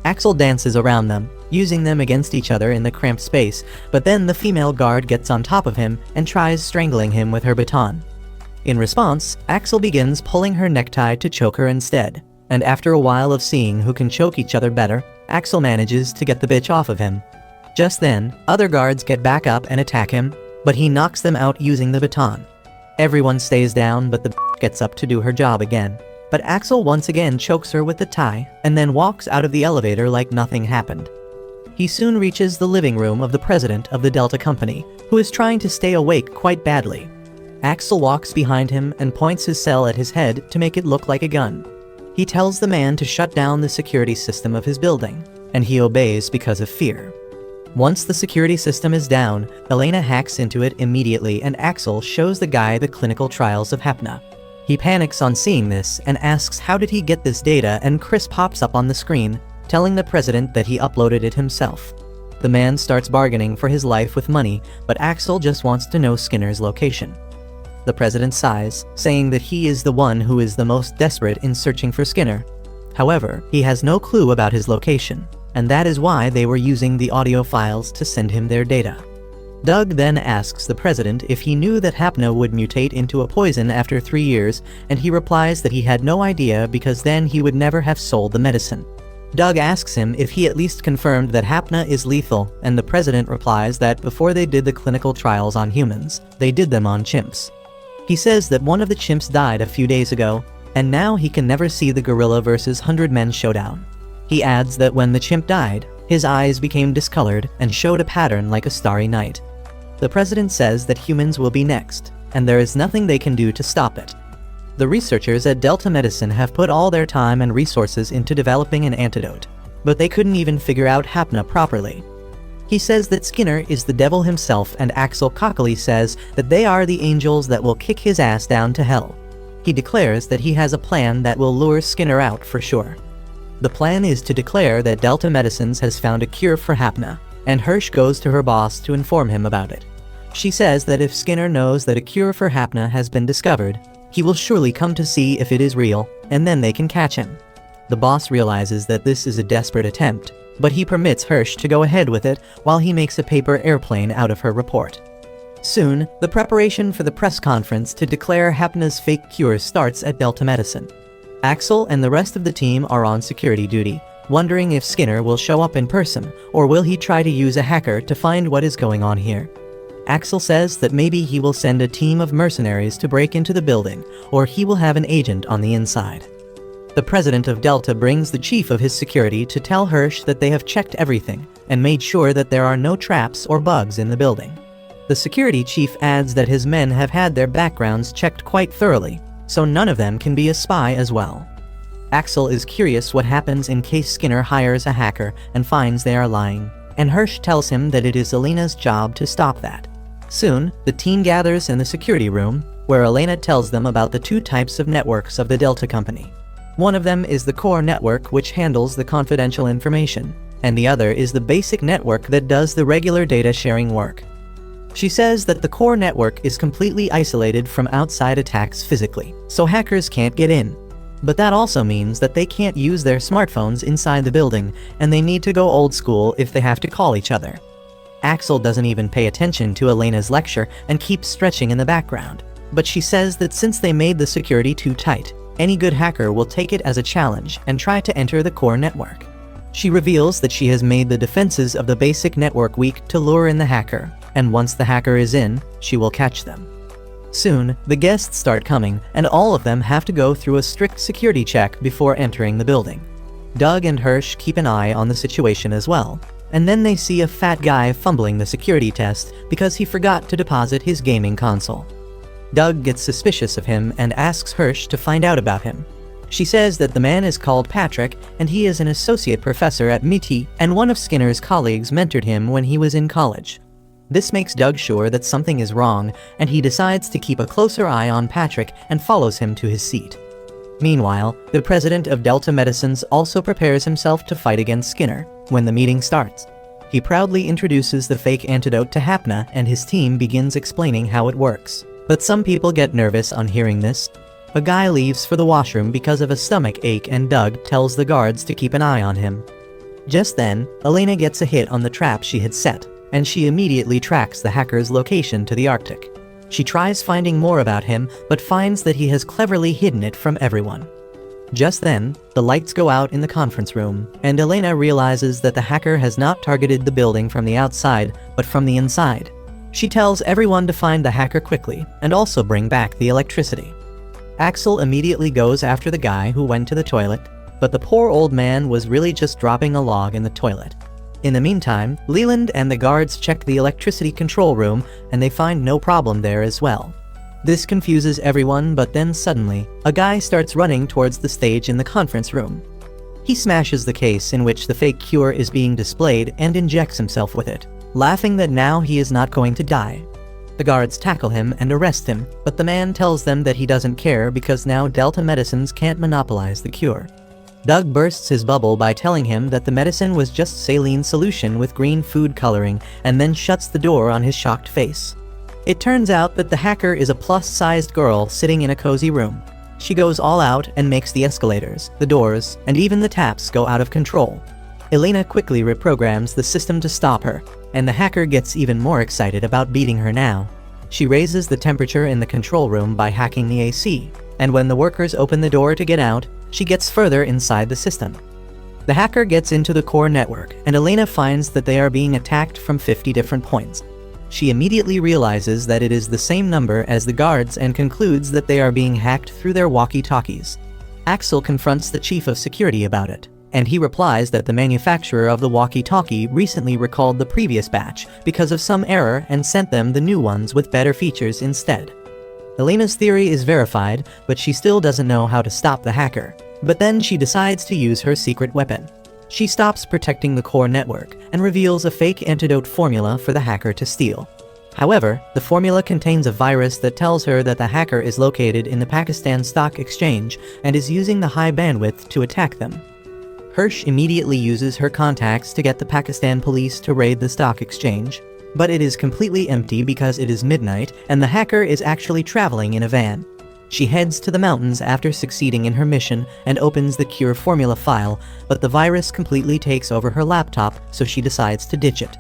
Axel dances around them, using them against each other in the cramped space, but then the female guard gets on top of him and tries strangling him with her baton. In response, Axel begins pulling her necktie to choke her instead, and after a while of seeing who can choke each other better, Axel manages to get the bitch off of him. Just then, other guards get back up and attack him, but he knocks them out using the baton. Everyone stays down, but the bitch gets up to do her job again. But Axel once again chokes her with the tie, and then walks out of the elevator like nothing happened. He soon reaches the living room of the president of the Delta Company, who is trying to stay awake quite badly. Axel walks behind him and points his cell at his head to make it look like a gun. He tells the man to shut down the security system of his building, and he obeys because of fear. Once the security system is down, Elena hacks into it immediately, and Axel shows the guy the clinical trials of Hapna. He panics on seeing this and asks how did he get this data, and Chris pops up on the screen, telling the president that he uploaded it himself. The man starts bargaining for his life with money, but Axel just wants to know Skinner's location. The president sighs, saying that he is the one who is the most desperate in searching for Skinner. However, he has no clue about his location, and that is why they were using the audio files to send him their data. Doug then asks the president if he knew that Hapna would mutate into a poison after 3 years, and he replies that he had no idea because then he would never have sold the medicine. Doug asks him if he at least confirmed that Hapna is lethal, and the president replies that before they did the clinical trials on humans, they did them on chimps. He says that one of the chimps died a few days ago, and now he can never see the gorilla versus 100 men showdown. He adds that when the chimp died, his eyes became discolored and showed a pattern like a starry night. The president says that humans will be next, and there is nothing they can do to stop it. The researchers at Delta Medicine have put all their time and resources into developing an antidote, but they couldn't even figure out Hapna properly. He says that Skinner is the devil himself, and Axel cockily says that they are the angels that will kick his ass down to hell. He declares that he has a plan that will lure Skinner out for sure. The plan is to declare that Delta Medicines has found a cure for Hapna, and Hirsch goes to her boss to inform him about it. She says that if Skinner knows that a cure for Hapna has been discovered, he will surely come to see if it is real, and then they can catch him. The boss realizes that this is a desperate attempt, but he permits Hirsch to go ahead with it while he makes a paper airplane out of her report. Soon, the preparation for the press conference to declare Hapna's fake cure starts at Delta Medicine. Axel and the rest of the team are on security duty, wondering if Skinner will show up in person, or will he try to use a hacker to find what is going on here. Axel says that maybe he will send a team of mercenaries to break into the building, or he will have an agent on the inside. The president of Delta brings the chief of his security to tell Hirsch that they have checked everything and made sure that there are no traps or bugs in the building. The security chief adds that his men have had their backgrounds checked quite thoroughly, so none of them can be a spy as well. Axel is curious what happens in case Skinner hires a hacker and finds they are lying, and Hirsch tells him that it is Elena's job to stop that. Soon, the team gathers in the security room, where Elena tells them about the 2 types of networks of the Delta Company. One of them is the core network, which handles the confidential information, and the other is the basic network that does the regular data sharing work. She says that the core network is completely isolated from outside attacks physically, so hackers can't get in. But that also means that they can't use their smartphones inside the building, and they need to go old school if they have to call each other. Axel doesn't even pay attention to Elena's lecture and keeps stretching in the background, but she says that since they made the security too tight, any good hacker will take it as a challenge and try to enter the core network. She reveals that she has made the defenses of the basic network weak to lure in the hacker, and once the hacker is in, she will catch them. Soon, the guests start coming, and all of them have to go through a strict security check before entering the building. Doug and Hirsch keep an eye on the situation as well, and then they see a fat guy fumbling the security test because he forgot to deposit his gaming console. Doug gets suspicious of him and asks Hirsch to find out about him. She says that the man is called Patrick, and he is an associate professor at MIT, and one of Skinner's colleagues mentored him when he was in college. This makes Doug sure that something is wrong, and he decides to keep a closer eye on Patrick and follows him to his seat. Meanwhile, the president of Delta Medicines also prepares himself to fight against Skinner. When the meeting starts, he proudly introduces the fake antidote to Hapna, and his team begins explaining how it works. But some people get nervous on hearing this. A guy leaves for the washroom because of a stomach ache, and Doug tells the guards to keep an eye on him. Just then, Elena gets a hit on the trap she had set, and she immediately tracks the hacker's location to the Arctic. She tries finding more about him, but finds that he has cleverly hidden it from everyone. Just then, the lights go out in the conference room, and Elena realizes that the hacker has not targeted the building from the outside, but from the inside. She tells everyone to find the hacker quickly, and also bring back the electricity. Axel immediately goes after the guy who went to the toilet, but the poor old man was really just dropping a log in the toilet. In the meantime, Leland and the guards check the electricity control room, and they find no problem there as well. This confuses everyone, but then suddenly, a guy starts running towards the stage in the conference room. He smashes the case in which the fake cure is being displayed and injects himself with it, laughing that now he is not going to die. The guards tackle him and arrest him, but the man tells them that he doesn't care because now Delta Medicines can't monopolize the cure. Doug bursts his bubble by telling him that the medicine was just saline solution with green food coloring, and then shuts the door on his shocked face. It turns out that the hacker is a plus-sized girl sitting in a cozy room. She goes all out and makes the escalators, the doors, and even the taps go out of control. Elena quickly reprograms the system to stop her, and the hacker gets even more excited about beating her now. She raises the temperature in the control room by hacking the AC, and when the workers open the door to get out, she gets further inside the system. The hacker gets into the core network, and Elena finds that they are being attacked from 50 different points. She immediately realizes that it is the same number as the guards and concludes that they are being hacked through their walkie-talkies. Axel confronts the chief of security about it, and he replies that the manufacturer of the walkie-talkie recently recalled the previous batch because of some error and sent them the new ones with better features instead. Elena's theory is verified, but she still doesn't know how to stop the hacker. But then she decides to use her secret weapon. She stops protecting the core network and reveals a fake antidote formula for the hacker to steal. However, the formula contains a virus that tells her that the hacker is located in the Pakistan Stock Exchange and is using the high bandwidth to attack them. Hirsch immediately uses her contacts to get the Pakistan police to raid the stock exchange, but it is completely empty because it is midnight and the hacker is actually traveling in a van. She heads to the mountains after succeeding in her mission and opens the cure formula file, but the virus completely takes over her laptop, so she decides to ditch it.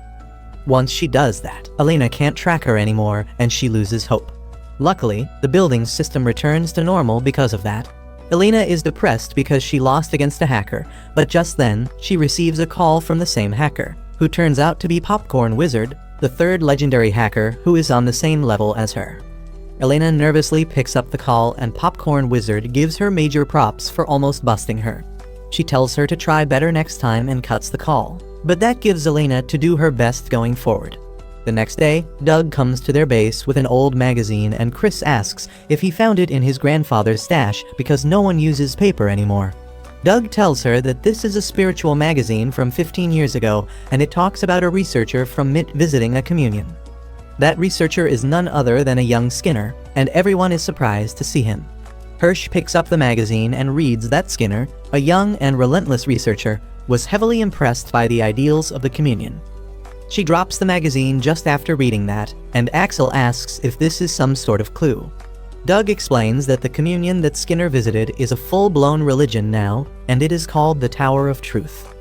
Once she does that, Elena can't track her anymore and she loses hope. Luckily, the building's system returns to normal because of that. Elena is depressed because she lost against a hacker, but just then, she receives a call from the same hacker, who turns out to be Popcorn Wizard, the third legendary hacker who is on the same level as her. Elena nervously picks up the call and Popcorn Wizard gives her major props for almost busting her. She tells her to try better next time and cuts the call, but that gives Elena to do her best going forward. The next day, Doug comes to their base with an old magazine and Chris asks if he found it in his grandfather's stash because no one uses paper anymore. Doug tells her that this is a spiritual magazine from 15 years ago and it talks about a researcher from MIT visiting a communion. That researcher is none other than a young Skinner, and everyone is surprised to see him. Hirsch picks up the magazine and reads that Skinner, a young and relentless researcher, was heavily impressed by the ideals of the communion. She drops the magazine just after reading that, and Axel asks if this is some sort of clue. Doug explains that the communion that Skinner visited is a full-blown religion now, and it is called the Tower of Truth.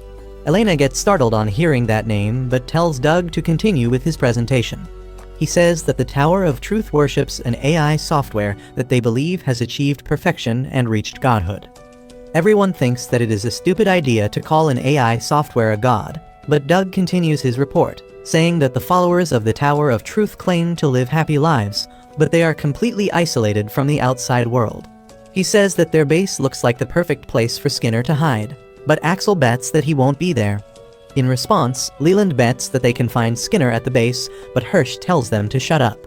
Elena gets startled on hearing that name, but tells Doug to continue with his presentation. He says that the Tower of Truth worships an AI software that they believe has achieved perfection and reached godhood. Everyone thinks that it is a stupid idea to call an AI software a god, but Doug continues his report, saying that the followers of the Tower of Truth claim to live happy lives, but they are completely isolated from the outside world. He says that their base looks like the perfect place for Skinner to hide, but Axel bets that he won't be there. In response, Leland bets that they can find Skinner at the base, but Hirsch tells them to shut up.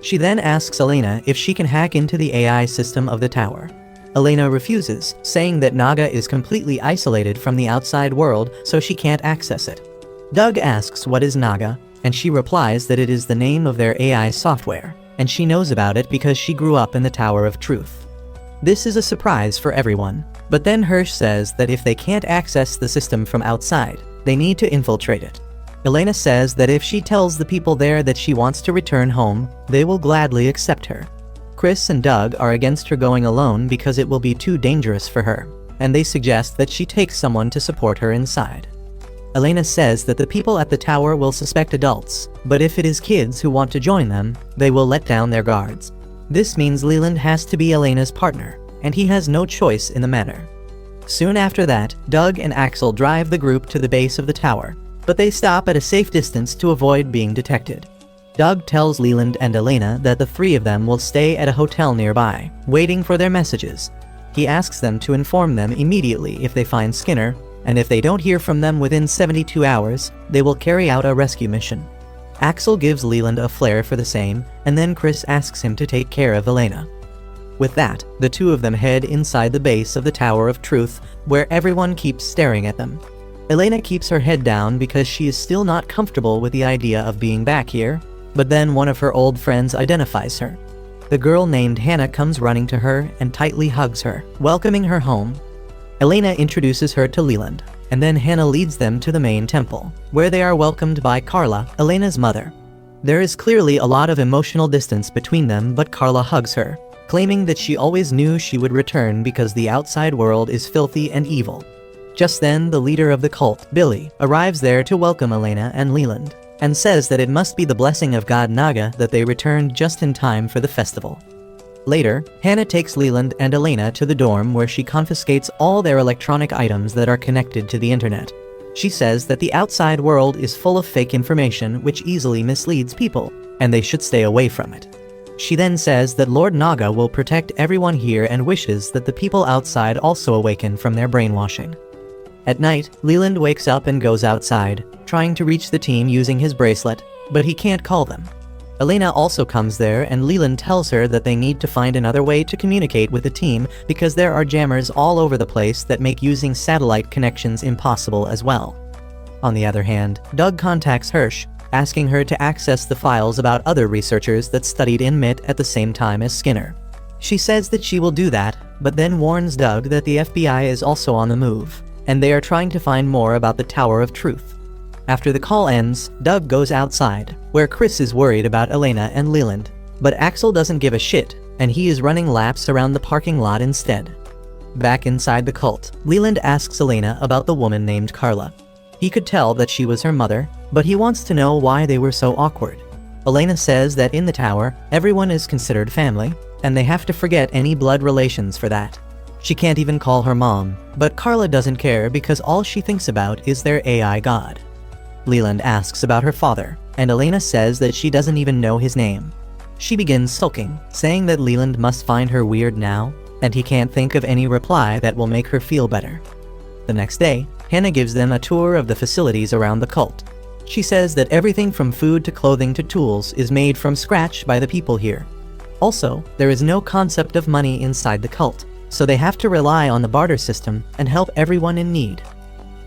She then asks Elena if she can hack into the AI system of the tower. Elena refuses, saying that Naga is completely isolated from the outside world, so she can't access it. Doug asks what is Naga, and she replies that it is the name of their AI software, and she knows about it because she grew up in the Tower of Truth. This is a surprise for everyone, but then Hirsch says that if they can't access the system from outside, they need to infiltrate it. Elena says that if she tells the people there that she wants to return home, they will gladly accept her. Chris and Doug are against her going alone because it will be too dangerous for her, and they suggest that she takes someone to support her inside. Elena says that the people at the tower will suspect adults, but if it is kids who want to join them, they will let down their guards. This means Leland has to be Elena's partner, and he has no choice in the matter. Soon after that, Doug and Axel drive the group to the base of the tower, but they stop at a safe distance to avoid being detected. Doug tells Leland and Elena that the three of them will stay at a hotel nearby, waiting for their messages. He asks them to inform them immediately if they find Skinner, and if they don't hear from them within 72 hours, they will carry out a rescue mission. Axel gives Leland a flare for the same, and then Chris asks him to take care of Elena. With that, the two of them head inside the base of the Tower of Truth, where everyone keeps staring at them. Elena keeps her head down because she is still not comfortable with the idea of being back here, but then one of her old friends identifies her. The girl named Hannah comes running to her and tightly hugs her, welcoming her home. Elena introduces her to Leland, and then Hannah leads them to the main temple, where they are welcomed by Carla, Elena's mother. There is clearly a lot of emotional distance between them, but Carla hugs her, claiming that she always knew she would return because the outside world is filthy and evil. Just then, the leader of the cult, Billy, arrives there to welcome Elena and Leland, and says that it must be the blessing of God Naga that they returned just in time for the festival. Later, Hannah takes Leland and Elena to the dorm where she confiscates all their electronic items that are connected to the internet. She says that the outside world is full of fake information which easily misleads people, and they should stay away from it. She then says that Lord Naga will protect everyone here and wishes that the people outside also awaken from their brainwashing. At night, Leland wakes up and goes outside, trying to reach the team using his bracelet, but he can't call them. Elena also comes there, and Leland tells her that they need to find another way to communicate with the team because there are jammers all over the place that make using satellite connections impossible as well. On the other hand, Doug contacts Hirsch, asking her to access the files about other researchers that studied in MIT at the same time as Skinner. She says that she will do that, but then warns Doug that the FBI is also on the move, and they are trying to find more about the Tower of Truth. After the call ends, Doug goes outside, where Chris is worried about Elena and Leland, but Axel doesn't give a shit, and he is running laps around the parking lot instead. Back inside the cult, Leland asks Elena about the woman named Carla. He could tell that she was her mother, but he wants to know why they were so awkward. Elena says that in the tower, everyone is considered family, and they have to forget any blood relations for that. She can't even call her mom, but Carla doesn't care because all she thinks about is their AI god. Leland asks about her father, and Elena says that she doesn't even know his name. She begins sulking, saying that Leland must find her weird now, and he can't think of any reply that will make her feel better. The next day, Hannah gives them a tour of the facilities around the cult. She says that everything from food to clothing to tools is made from scratch by the people here. Also, there is no concept of money inside the cult, so they have to rely on the barter system and help everyone in need.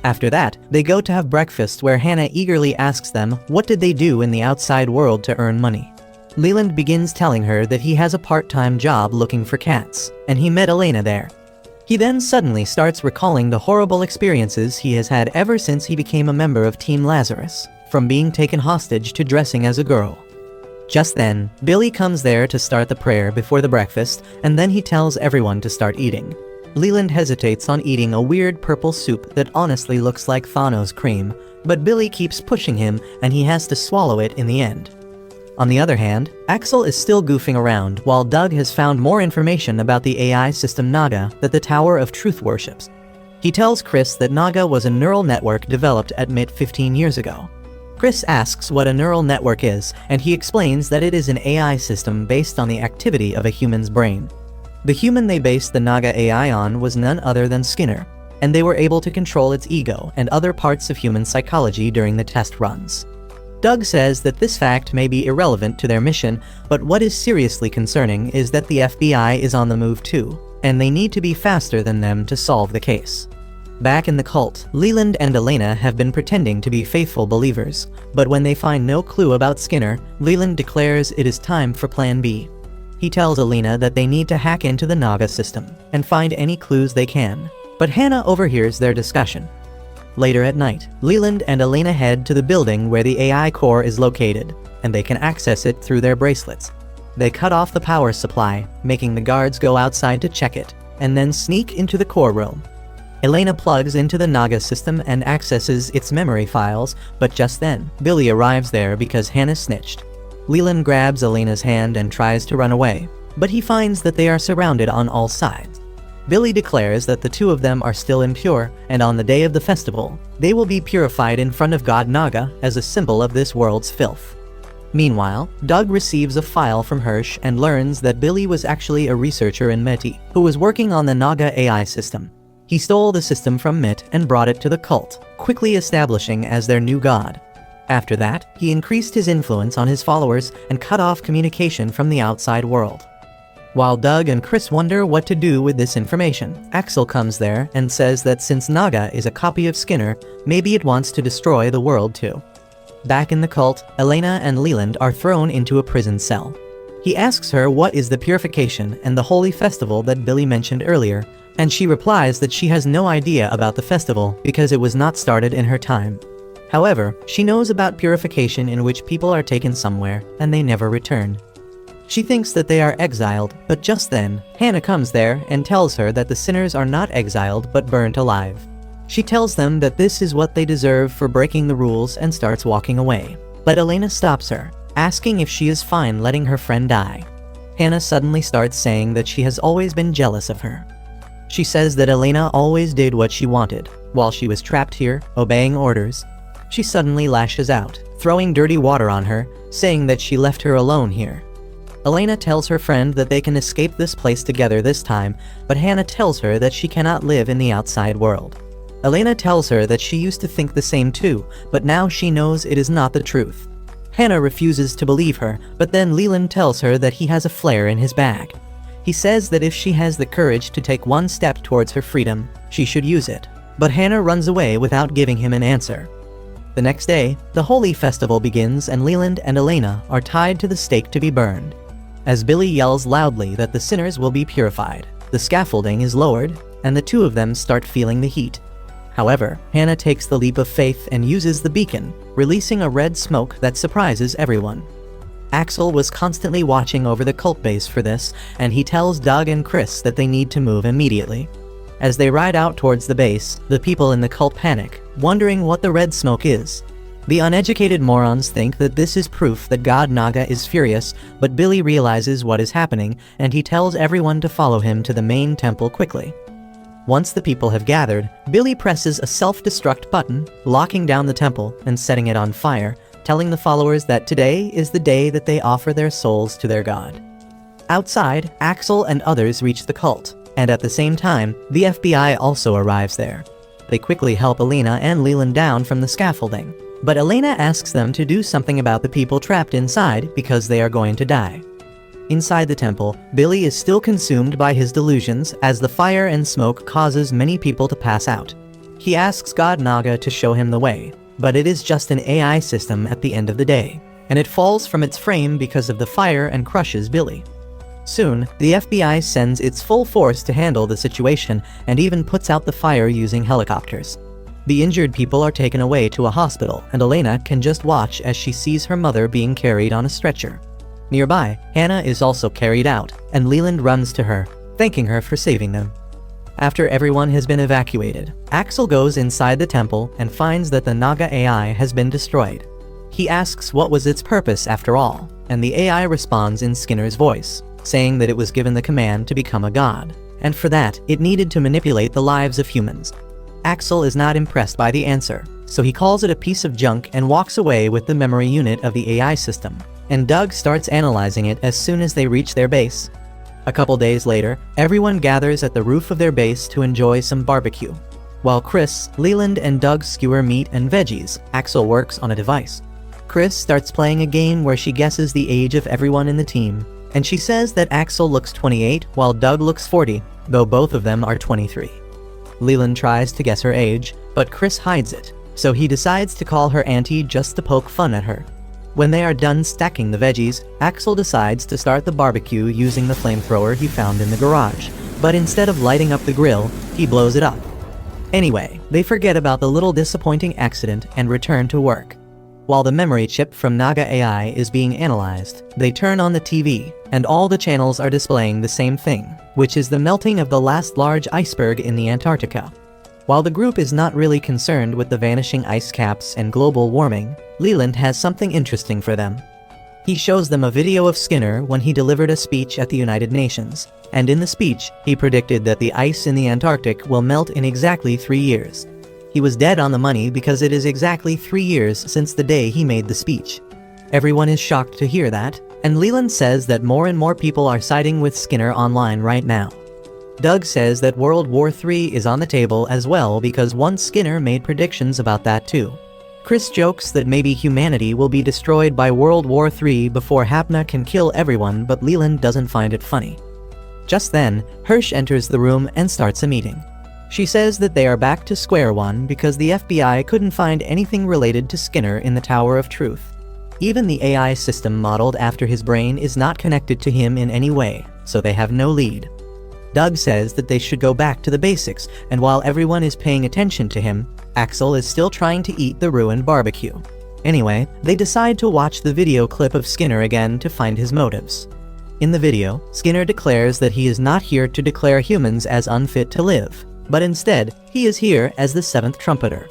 After that, they go to have breakfast where Hannah eagerly asks them what did they do in the outside world to earn money. Leland begins telling her that he has a part-time job looking for cats, and he met Elena there. He then suddenly starts recalling the horrible experiences he has had ever since he became a member of Team Lazarus, from being taken hostage to dressing as a girl. Just then, Billy comes there to start the prayer before the breakfast, and then he tells everyone to start eating. Leland hesitates on eating a weird purple soup that honestly looks like Thanos cream, but Billy keeps pushing him and he has to swallow it in the end. On the other hand, Axel is still goofing around while Doug has found more information about the AI system Naga that the Tower of Truth worships. He tells Chris that Naga was a neural network developed at MIT 15 years ago. Chris asks what a neural network is, and he explains that it is an AI system based on the activity of a human's brain. The human they based the Naga AI on was none other than Skinner, and they were able to control its ego and other parts of human psychology during the test runs. Doug says that this fact may be irrelevant to their mission, but what is seriously concerning is that the FBI is on the move too, and they need to be faster than them to solve the case. Back in the cult, Leland and Elena have been pretending to be faithful believers, but when they find no clue about Skinner, Leland declares it is time for Plan B. He tells Elena that they need to hack into the Naga system and find any clues they can, but Hannah overhears their discussion. Later at night, Leland and Elena head to the building where the AI core is located, and they can access it through their bracelets. They cut off the power supply, making the guards go outside to check it, and then sneak into the core room. Elena plugs into the Naga system and accesses its memory files, but just then, Billy arrives there because Hannah snitched. Leland grabs Elena's hand and tries to run away, but he finds that they are surrounded on all sides. Billy declares that the two of them are still impure, and on the day of the festival, they will be purified in front of God Naga as a symbol of this world's filth. Meanwhile, Doug receives a file from Hirsch and learns that Billy was actually a researcher in Meti, who was working on the Naga AI system. He stole the system from Mit and brought it to the cult, quickly establishing as their new god. After that, he increased his influence on his followers and cut off communication from the outside world. While Doug and Chris wonder what to do with this information, Axel comes there and says that since Naga is a copy of Skinner, maybe it wants to destroy the world too. Back in the cult, Elena and Leland are thrown into a prison cell. He asks her what is the purification and the holy festival that Billy mentioned earlier, and she replies that she has no idea about the festival because it was not started in her time. However, she knows about purification in which people are taken somewhere and they never return. She thinks that they are exiled, but just then, Hannah comes there and tells her that the sinners are not exiled but burnt alive. She tells them that this is what they deserve for breaking the rules and starts walking away. But Elena stops her, asking if she is fine letting her friend die. Hannah suddenly starts saying that she has always been jealous of her. She says that Elena always did what she wanted, while she was trapped here, obeying orders. She suddenly lashes out, throwing dirty water on her, saying that she left her alone here. Elena tells her friend that they can escape this place together this time, but Hannah tells her that she cannot live in the outside world. Elena tells her that she used to think the same too, but now she knows it is not the truth. Hannah refuses to believe her, but then Leland tells her that he has a flare in his bag. He says that if she has the courage to take one step towards her freedom, she should use it. But Hannah runs away without giving him an answer. The next day, the Holy Festival begins and Leland and Elena are tied to the stake to be burned. As Billy yells loudly that the sinners will be purified, the scaffolding is lowered, and the two of them start feeling the heat. However, Hannah takes the leap of faith and uses the beacon, releasing a red smoke that surprises everyone. Axel was constantly watching over the cult base for this, and he tells Doug and Chris that they need to move immediately. As they ride out towards the base, the people in the cult panic, wondering what the red smoke is. The uneducated morons think that this is proof that God Naga is furious, but Billy realizes what is happening, and he tells everyone to follow him to the main temple quickly. Once the people have gathered, Billy presses a self-destruct button, locking down the temple and setting it on fire, telling the followers that today is the day that they offer their souls to their god. Outside, Axel and others reach the cult, and at the same time, the FBI also arrives there. They quickly help Elena and Leland down from the scaffolding, but Elena asks them to do something about the people trapped inside because they are going to die. Inside the temple, Billy is still consumed by his delusions as the fire and smoke causes many people to pass out. He asks God Naga to show him the way, but it is just an AI system at the end of the day, and it falls from its frame because of the fire and crushes Billy. Soon, the FBI sends its full force to handle the situation and even puts out the fire using helicopters. The injured people are taken away to a hospital, and Elena can just watch as she sees her mother being carried on a stretcher. Nearby, Hannah is also carried out, and Leland runs to her, thanking her for saving them. After everyone has been evacuated, Axel goes inside the temple and finds that the Naga AI has been destroyed. He asks what was its purpose after all, and the AI responds in Skinner's voice, saying that it was given the command to become a god, and for that, it needed to manipulate the lives of humans. Axel is not impressed by the answer, so he calls it a piece of junk and walks away with the memory unit of the AI system, and Doug starts analyzing it as soon as they reach their base. A couple days later, everyone gathers at the roof of their base to enjoy some barbecue. While Chris, Leland, and Doug skewer meat and veggies, Axel works on a device. Chris starts playing a game where she guesses the age of everyone in the team, and she says that Axel looks 28 while Doug looks 40, though both of them are 23. Leland tries to guess her age, but Chris hides it, so he decides to call her auntie just to poke fun at her. When they are done stacking the veggies, Axel decides to start the barbecue using the flamethrower he found in the garage, but instead of lighting up the grill, he blows it up. Anyway, they forget about the little disappointing accident and return to work. While the memory chip from Naga AI is being analyzed, they turn on the TV, and all the channels are displaying the same thing, which is the melting of the last large iceberg in the Antarctica. While the group is not really concerned with the vanishing ice caps and global warming, Leland has something interesting for them. He shows them a video of Skinner when he delivered a speech at the United Nations, and in the speech, he predicted that the ice in the Antarctic will melt in exactly 3 years. He was dead on the money because it is exactly 3 years since the day he made the speech. Everyone is shocked to hear that, and Leland says that more and more people are siding with Skinner online right now. Doug says that World War III is on the table as well because once Skinner made predictions about that too. Chris jokes that maybe humanity will be destroyed by World War III before Hapna can kill everyone, but Leland doesn't find it funny. Just then, Hirsch enters the room and starts a meeting. She says that they are back to square one because the FBI couldn't find anything related to Skinner in the Tower of Truth. Even the AI system modeled after his brain is not connected to him in any way, so they have no lead. Doug says that they should go back to the basics, and while everyone is paying attention to him, Axel is still trying to eat the ruined barbecue. Anyway, they decide to watch the video clip of Skinner again to find his motives. In the video, Skinner declares that he is not here to declare humans as unfit to live, but instead, he is here as the seventh trumpeter.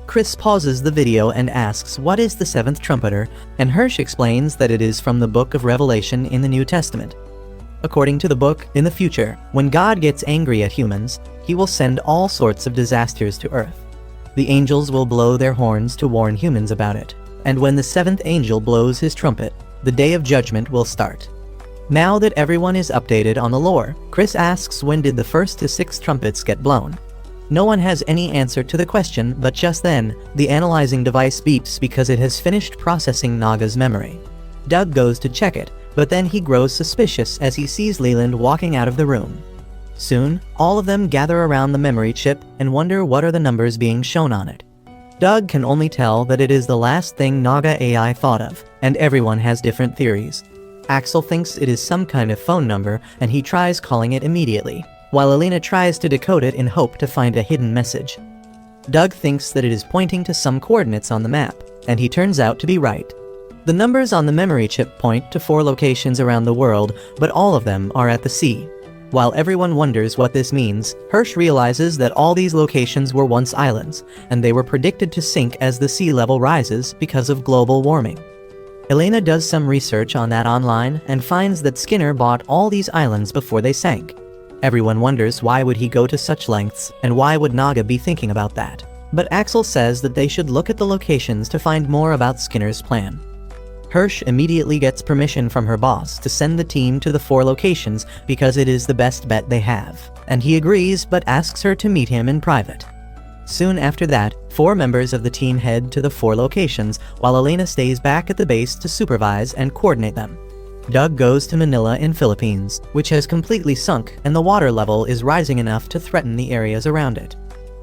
Chris pauses the video and asks what is the seventh trumpeter, and Hirsch explains that it is from the book of Revelation in the New Testament. According to the book, in the future, when God gets angry at humans, he will send all sorts of disasters to Earth. The angels will blow their horns to warn humans about it, and when the seventh angel blows his trumpet, the day of judgment will start. Now that everyone is updated on the lore, Chris asks when did the first to 6 trumpets get blown. No one has any answer to the question, but just then, the analyzing device beeps because it has finished processing Naga's memory. Doug goes to check it, but then he grows suspicious as he sees Leland walking out of the room. Soon, all of them gather around the memory chip and wonder what are the numbers being shown on it. Doug can only tell that it is the last thing Naga AI thought of, and everyone has different theories. Axel thinks it is some kind of phone number, and he tries calling it immediately, while Elena tries to decode it in hope to find a hidden message. Doug thinks that it is pointing to some coordinates on the map, and he turns out to be right. The numbers on the memory chip point to 4 locations around the world, but all of them are at the sea. While everyone wonders what this means, Hirsch realizes that all these locations were once islands, and they were predicted to sink as the sea level rises because of global warming. Elena does some research on that online and finds that Skinner bought all these islands before they sank. Everyone wonders why would he go to such lengths, and why would Naga be thinking about that. But Axel says that they should look at the locations to find more about Skinner's plan. Hirsch immediately gets permission from her boss to send the team to the 4 locations because it is the best bet they have, and he agrees but asks her to meet him in private. Soon after that, 4 members of the team head to the 4 locations, while Elena stays back at the base to supervise and coordinate them. Doug goes to Manila in Philippines, which has completely sunk and the water level is rising enough to threaten the areas around it.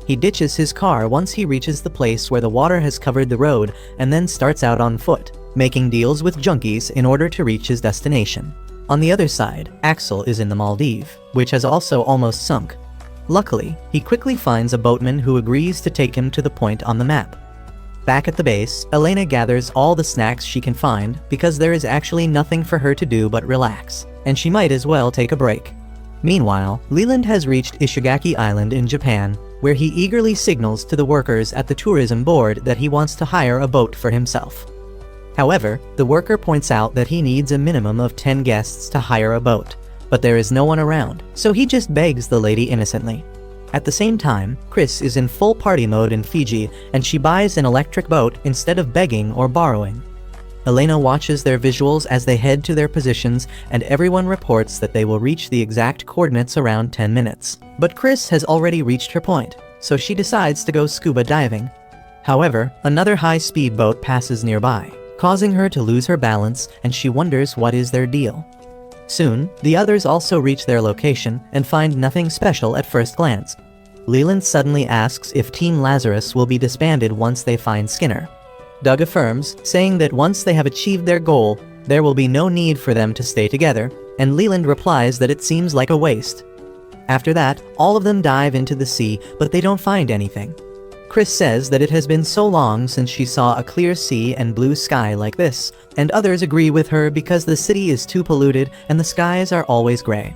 He ditches his car once he reaches the place where the water has covered the road and then starts out on foot, making deals with junkies in order to reach his destination. On the other side, Axel is in the Maldives, which has also almost sunk. Luckily, he quickly finds a boatman who agrees to take him to the point on the map. Back at the base, Elena gathers all the snacks she can find because there is actually nothing for her to do but relax, and she might as well take a break. Meanwhile, Leland has reached Ishigaki Island in Japan, where he eagerly signals to the workers at the tourism board that he wants to hire a boat for himself. However, the worker points out that he needs a minimum of 10 guests to hire a boat, but there is no one around, so he just begs the lady innocently. At the same time, Chris is in full party mode in Fiji, and she buys an electric boat instead of begging or borrowing. Elena watches their visuals as they head to their positions, and everyone reports that they will reach the exact coordinates around 10 minutes. But Chris has already reached her point, so she decides to go scuba diving. However, another high-speed boat passes nearby, causing her to lose her balance, and she wonders what is their deal. Soon, the others also reach their location and find nothing special at first glance. Leland suddenly asks if Team Lazarus will be disbanded once they find Skinner. Doug affirms, saying that once they have achieved their goal, there will be no need for them to stay together, and Leland replies that it seems like a waste. After that, all of them dive into the sea, but they don't find anything. Chris says that it has been so long since she saw a clear sea and blue sky like this, and others agree with her because the city is too polluted and the skies are always gray.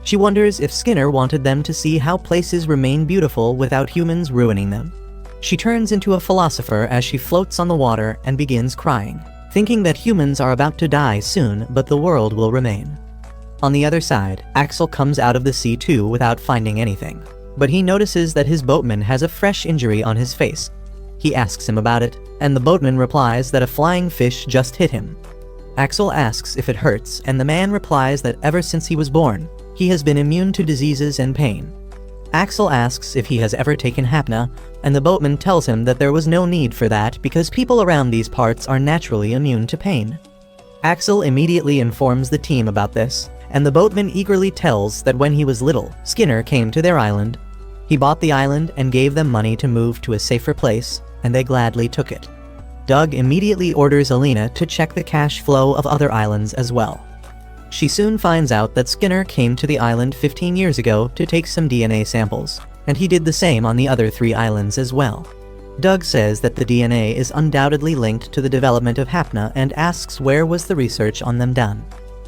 She wonders if Skinner wanted them to see how places remain beautiful without humans ruining them. She turns into a philosopher as she floats on the water and begins crying, thinking that humans are about to die soon, but the world will remain. On the other side, Axel comes out of the sea too without finding anything. But he notices that his boatman has a fresh injury on his face. He asks him about it, and the boatman replies that a flying fish just hit him. Axel asks if it hurts, and the man replies that ever since he was born, he has been immune to diseases and pain. Axel asks if he has ever taken Hapna, and the boatman tells him that there was no need for that because people around these parts are naturally immune to pain. Axel immediately informs the team about this, and the boatman eagerly tells that when he was little, Skinner came to their island. He bought the island and gave them money to move to a safer place, and they gladly took it. Doug immediately orders Alina to check the cash flow of other islands as well. She soon finds out that Skinner came to the island 15 years ago to take some DNA samples, and he did the same on the other 3 islands as well. Doug says that the DNA is undoubtedly linked to the development of Hapna and asks where was the research on them done.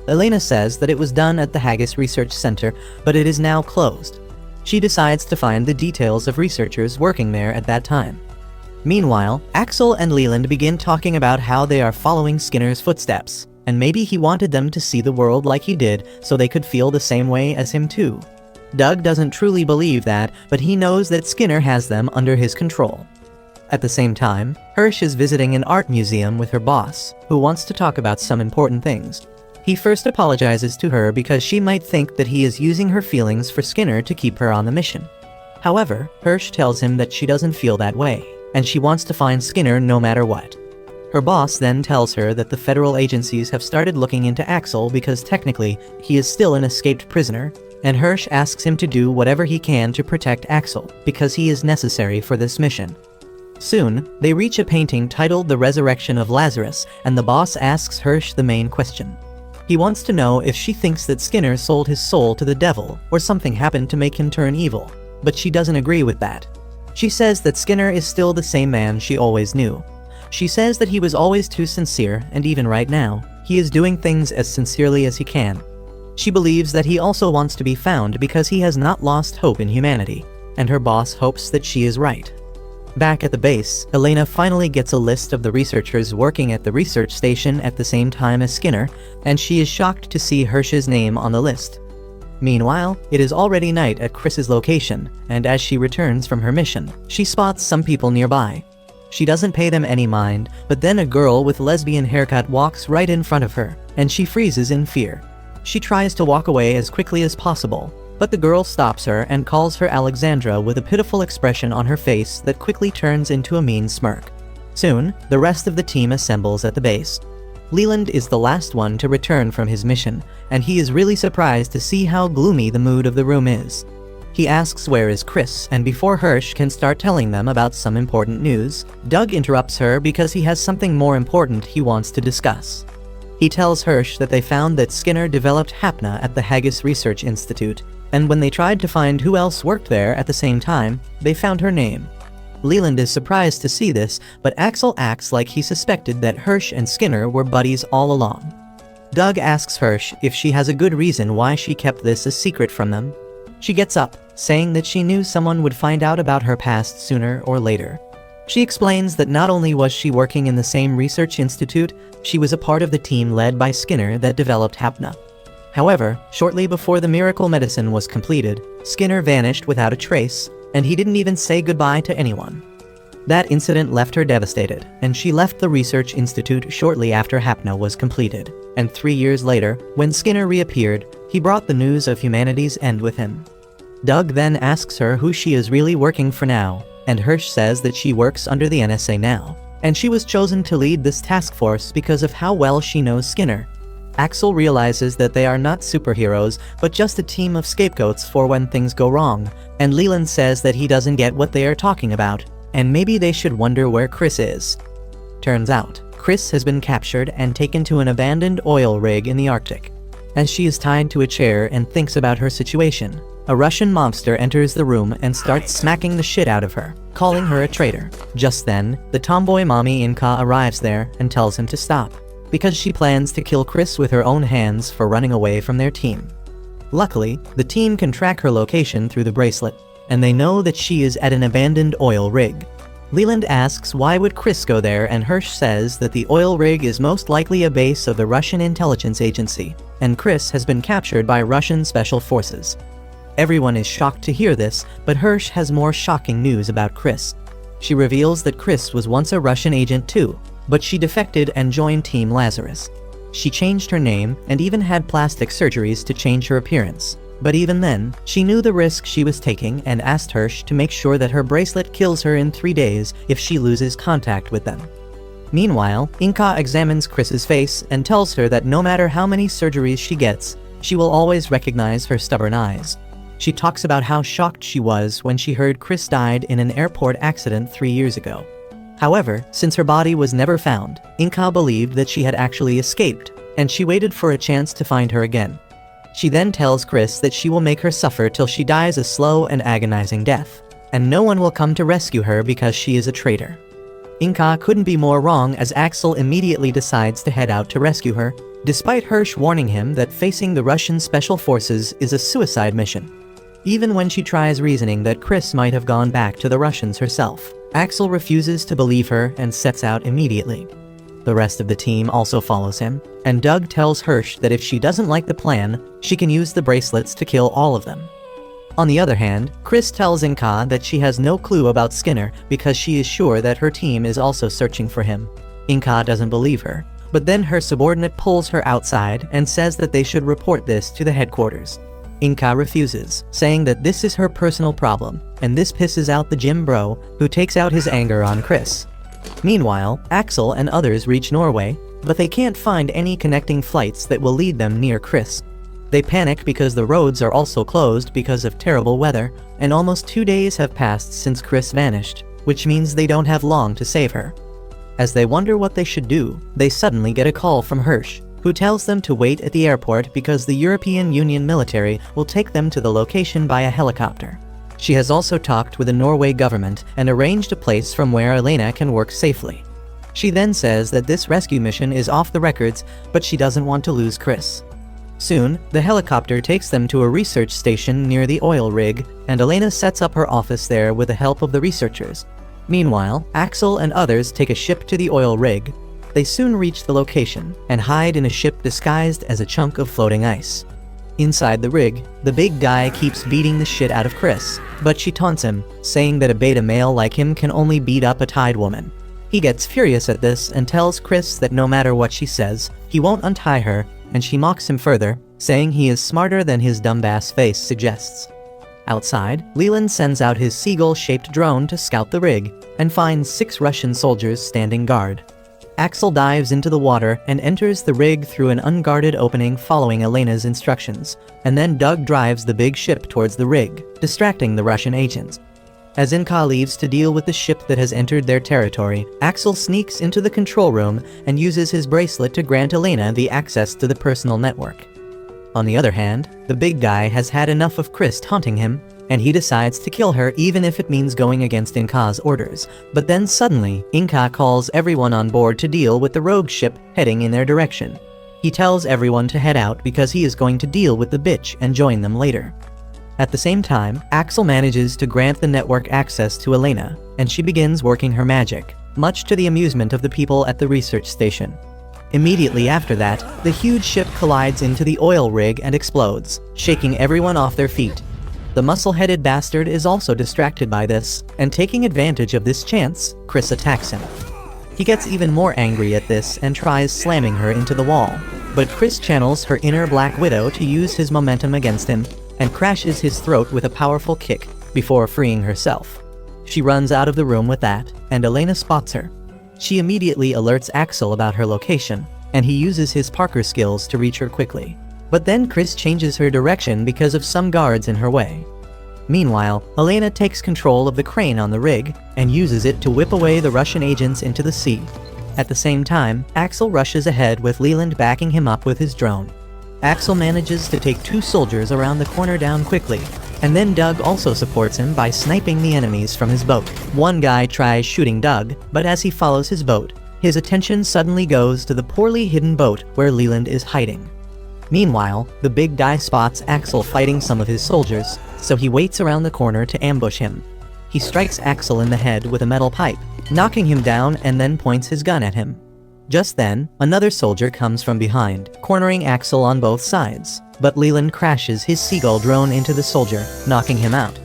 Elena says that it was done at the Haggis Research Center, but it is now closed. She decides to find the details of researchers working there at that time. Meanwhile, Axel and Leland begin talking about how they are following Skinner's footsteps, and maybe he wanted them to see the world like he did so they could feel the same way as him too. Doug doesn't truly believe that, but he knows that Skinner has them under his control. At the same time, Hirsch is visiting an art museum with her boss, who wants to talk about some important things. He first apologizes to her because she might think that he is using her feelings for Skinner to keep her on the mission. However, Hirsch tells him that she doesn't feel that way, and she wants to find Skinner no matter what. Her boss then tells her that the federal agencies have started looking into Axel because technically, he is still an escaped prisoner, and Hirsch asks him to do whatever he can to protect Axel, because he is necessary for this mission. Soon, they reach a painting titled The Resurrection of Lazarus, and the boss asks Hirsch the main question. He wants to know if she thinks that Skinner sold his soul to the devil or something happened to make him turn evil, but she doesn't agree with that. She says that Skinner is still the same man she always knew. She says that he was always too sincere, and even right now, he is doing things as sincerely as he can. She believes that he also wants to be found because he has not lost hope in humanity, and her boss hopes that she is right. Back at the base, Elena finally gets a list of the researchers working at the research station at the same time as Skinner, and she is shocked to see Hirsch's name on the list. Meanwhile, it is already night at Chris's location, and as she returns from her mission, she spots some people nearby. She doesn't pay them any mind, but then a girl with lesbian haircut walks right in front of her, and she freezes in fear. She tries to walk away as quickly as possible, but the girl stops her and calls her Alexandra with a pitiful expression on her face that quickly turns into a mean smirk. Soon, the rest of the team assembles at the base. Leland is the last one to return from his mission, and he is really surprised to see how gloomy the mood of the room is. He asks where is Chris, and before Hirsch can start telling them about some important news, Doug interrupts her because he has something more important he wants to discuss. He tells Hirsch that they found that Skinner developed Hapna at the Haggis Research Institute, and when they tried to find who else worked there at the same time, they found her name. Leland is surprised to see this, but Axel acts like he suspected that Hirsch and Skinner were buddies all along. Doug asks Hirsch if she has a good reason why she kept this a secret from them. She gets up, saying that she knew someone would find out about her past sooner or later. She explains that not only was she working in the same research institute, she was a part of the team led by Skinner that developed Hapna. However, shortly before the miracle medicine was completed, Skinner vanished without a trace, and he didn't even say goodbye to anyone. That incident left her devastated, and she left the research institute shortly after Hapna was completed. And 3 years later, when Skinner reappeared, he brought the news of humanity's end with him. Doug then asks her who she is really working for now, and Hirsch says that she works under the NSA now, and she was chosen to lead this task force because of how well she knows Skinner. Axel realizes that they are not superheroes, but just a team of scapegoats for when things go wrong, and Leland says that he doesn't get what they are talking about, and maybe they should wonder where Chris is. Turns out, Chris has been captured and taken to an abandoned oil rig in the Arctic. As she is tied to a chair and thinks about her situation, a Russian mobster enters the room and starts smacking the shit out of her, calling her a traitor. Just then, the tomboy mommy Inca arrives there and tells him to stop, because she plans to kill Chris with her own hands for running away from their team. Luckily, the team can track her location through the bracelet, and they know that she is at an abandoned oil rig. Leland asks why would Chris go there, and Hirsch says that the oil rig is most likely a base of the Russian intelligence agency, and Chris has been captured by Russian special forces. Everyone is shocked to hear this, but Hirsch has more shocking news about Chris. She reveals that Chris was once a Russian agent too, but she defected and joined Team Lazarus. She changed her name and even had plastic surgeries to change her appearance. But even then, she knew the risk she was taking and asked Hirsch to make sure that her bracelet kills her in 3 days if she loses contact with them. Meanwhile, Inca examines Chris's face and tells her that no matter how many surgeries she gets, she will always recognize her stubborn eyes. She talks about how shocked she was when she heard Chris died in an airport accident 3 years ago. However, since her body was never found, Inca believed that she had actually escaped, and she waited for a chance to find her again. She then tells Chris that she will make her suffer till she dies a slow and agonizing death, and no one will come to rescue her because she is a traitor. Inca couldn't be more wrong, as Axel immediately decides to head out to rescue her, despite Hirsch warning him that facing the Russian special forces is a suicide mission. Even when she tries reasoning that Chris might have gone back to the Russians herself, Axel refuses to believe her and sets out immediately. The rest of the team also follows him, and Doug tells Hirsch that if she doesn't like the plan, she can use the bracelets to kill all of them. On the other hand, Chris tells Inca that she has no clue about Skinner because she is sure that her team is also searching for him. Inca doesn't believe her, but then her subordinate pulls her outside and says that they should report this to the headquarters. Inca refuses, saying that this is her personal problem, and this pisses out the gym bro, who takes out his anger on Chris. Meanwhile, Axel and others reach Norway, but they can't find any connecting flights that will lead them near Chris. They panic because the roads are also closed because of terrible weather, and almost 2 days have passed since Chris vanished, which means they don't have long to save her. As they wonder what they should do, they suddenly get a call from Hirsch, who tells them to wait at the airport because the European Union military will take them to the location by a helicopter. She has also talked with the Norway government and arranged a place from where Elena can work safely. She then says that this rescue mission is off the records, but she doesn't want to lose Chris. Soon, the helicopter takes them to a research station near the oil rig, and Elena sets up her office there with the help of the researchers. Meanwhile, Axel and others take a ship to the oil rig. They soon reach the location and hide in a ship disguised as a chunk of floating ice. Inside the rig, the big guy keeps beating the shit out of Chris, but she taunts him, saying that a beta male like him can only beat up a tied woman. He gets furious at this and tells Chris that no matter what she says, he won't untie her, and she mocks him further, saying he is smarter than his dumbass face suggests. Outside, Leland sends out his seagull-shaped drone to scout the rig, and finds 6 Russian soldiers standing guard. Axel dives into the water and enters the rig through an unguarded opening following Elena's instructions, and then Doug drives the big ship towards the rig, distracting the Russian agents. As Inca leaves to deal with the ship that has entered their territory, Axel sneaks into the control room and uses his bracelet to grant Elena the access to the personal network. On the other hand, the big guy has had enough of Chris taunting him, and he decides to kill her even if it means going against Inca's orders. But then suddenly, Inca calls everyone on board to deal with the rogue ship heading in their direction. He tells everyone to head out because he is going to deal with the bitch and join them later. At the same time, Axel manages to grant the network access to Elena, and she begins working her magic, much to the amusement of the people at the research station. Immediately after that, the huge ship collides into the oil rig and explodes, shaking everyone off their feet. The muscle-headed bastard is also distracted by this, and taking advantage of this chance, Chris attacks him. He gets even more angry at this and tries slamming her into the wall, but Chris channels her inner Black Widow to use his momentum against him, and crashes his throat with a powerful kick before freeing herself. She runs out of the room with that, and Elena spots her. She immediately alerts Axel about her location, and he uses his Parker skills to reach her quickly. But then Chris changes her direction because of some guards in her way. Meanwhile, Elena takes control of the crane on the rig and uses it to whip away the Russian agents into the sea. At the same time, Axel rushes ahead with Leland backing him up with his drone. Axel manages to take 2 soldiers around the corner down quickly, and then Doug also supports him by sniping the enemies from his boat. One guy tries shooting Doug, but as he follows his boat, his attention suddenly goes to the poorly hidden boat where Leland is hiding. Meanwhile, the big guy spots Axel fighting some of his soldiers, so he waits around the corner to ambush him. He strikes Axel in the head with a metal pipe, knocking him down, and then points his gun at him. Just then, another soldier comes from behind, cornering Axel on both sides, but Leland crashes his seagull drone into the soldier, knocking him out.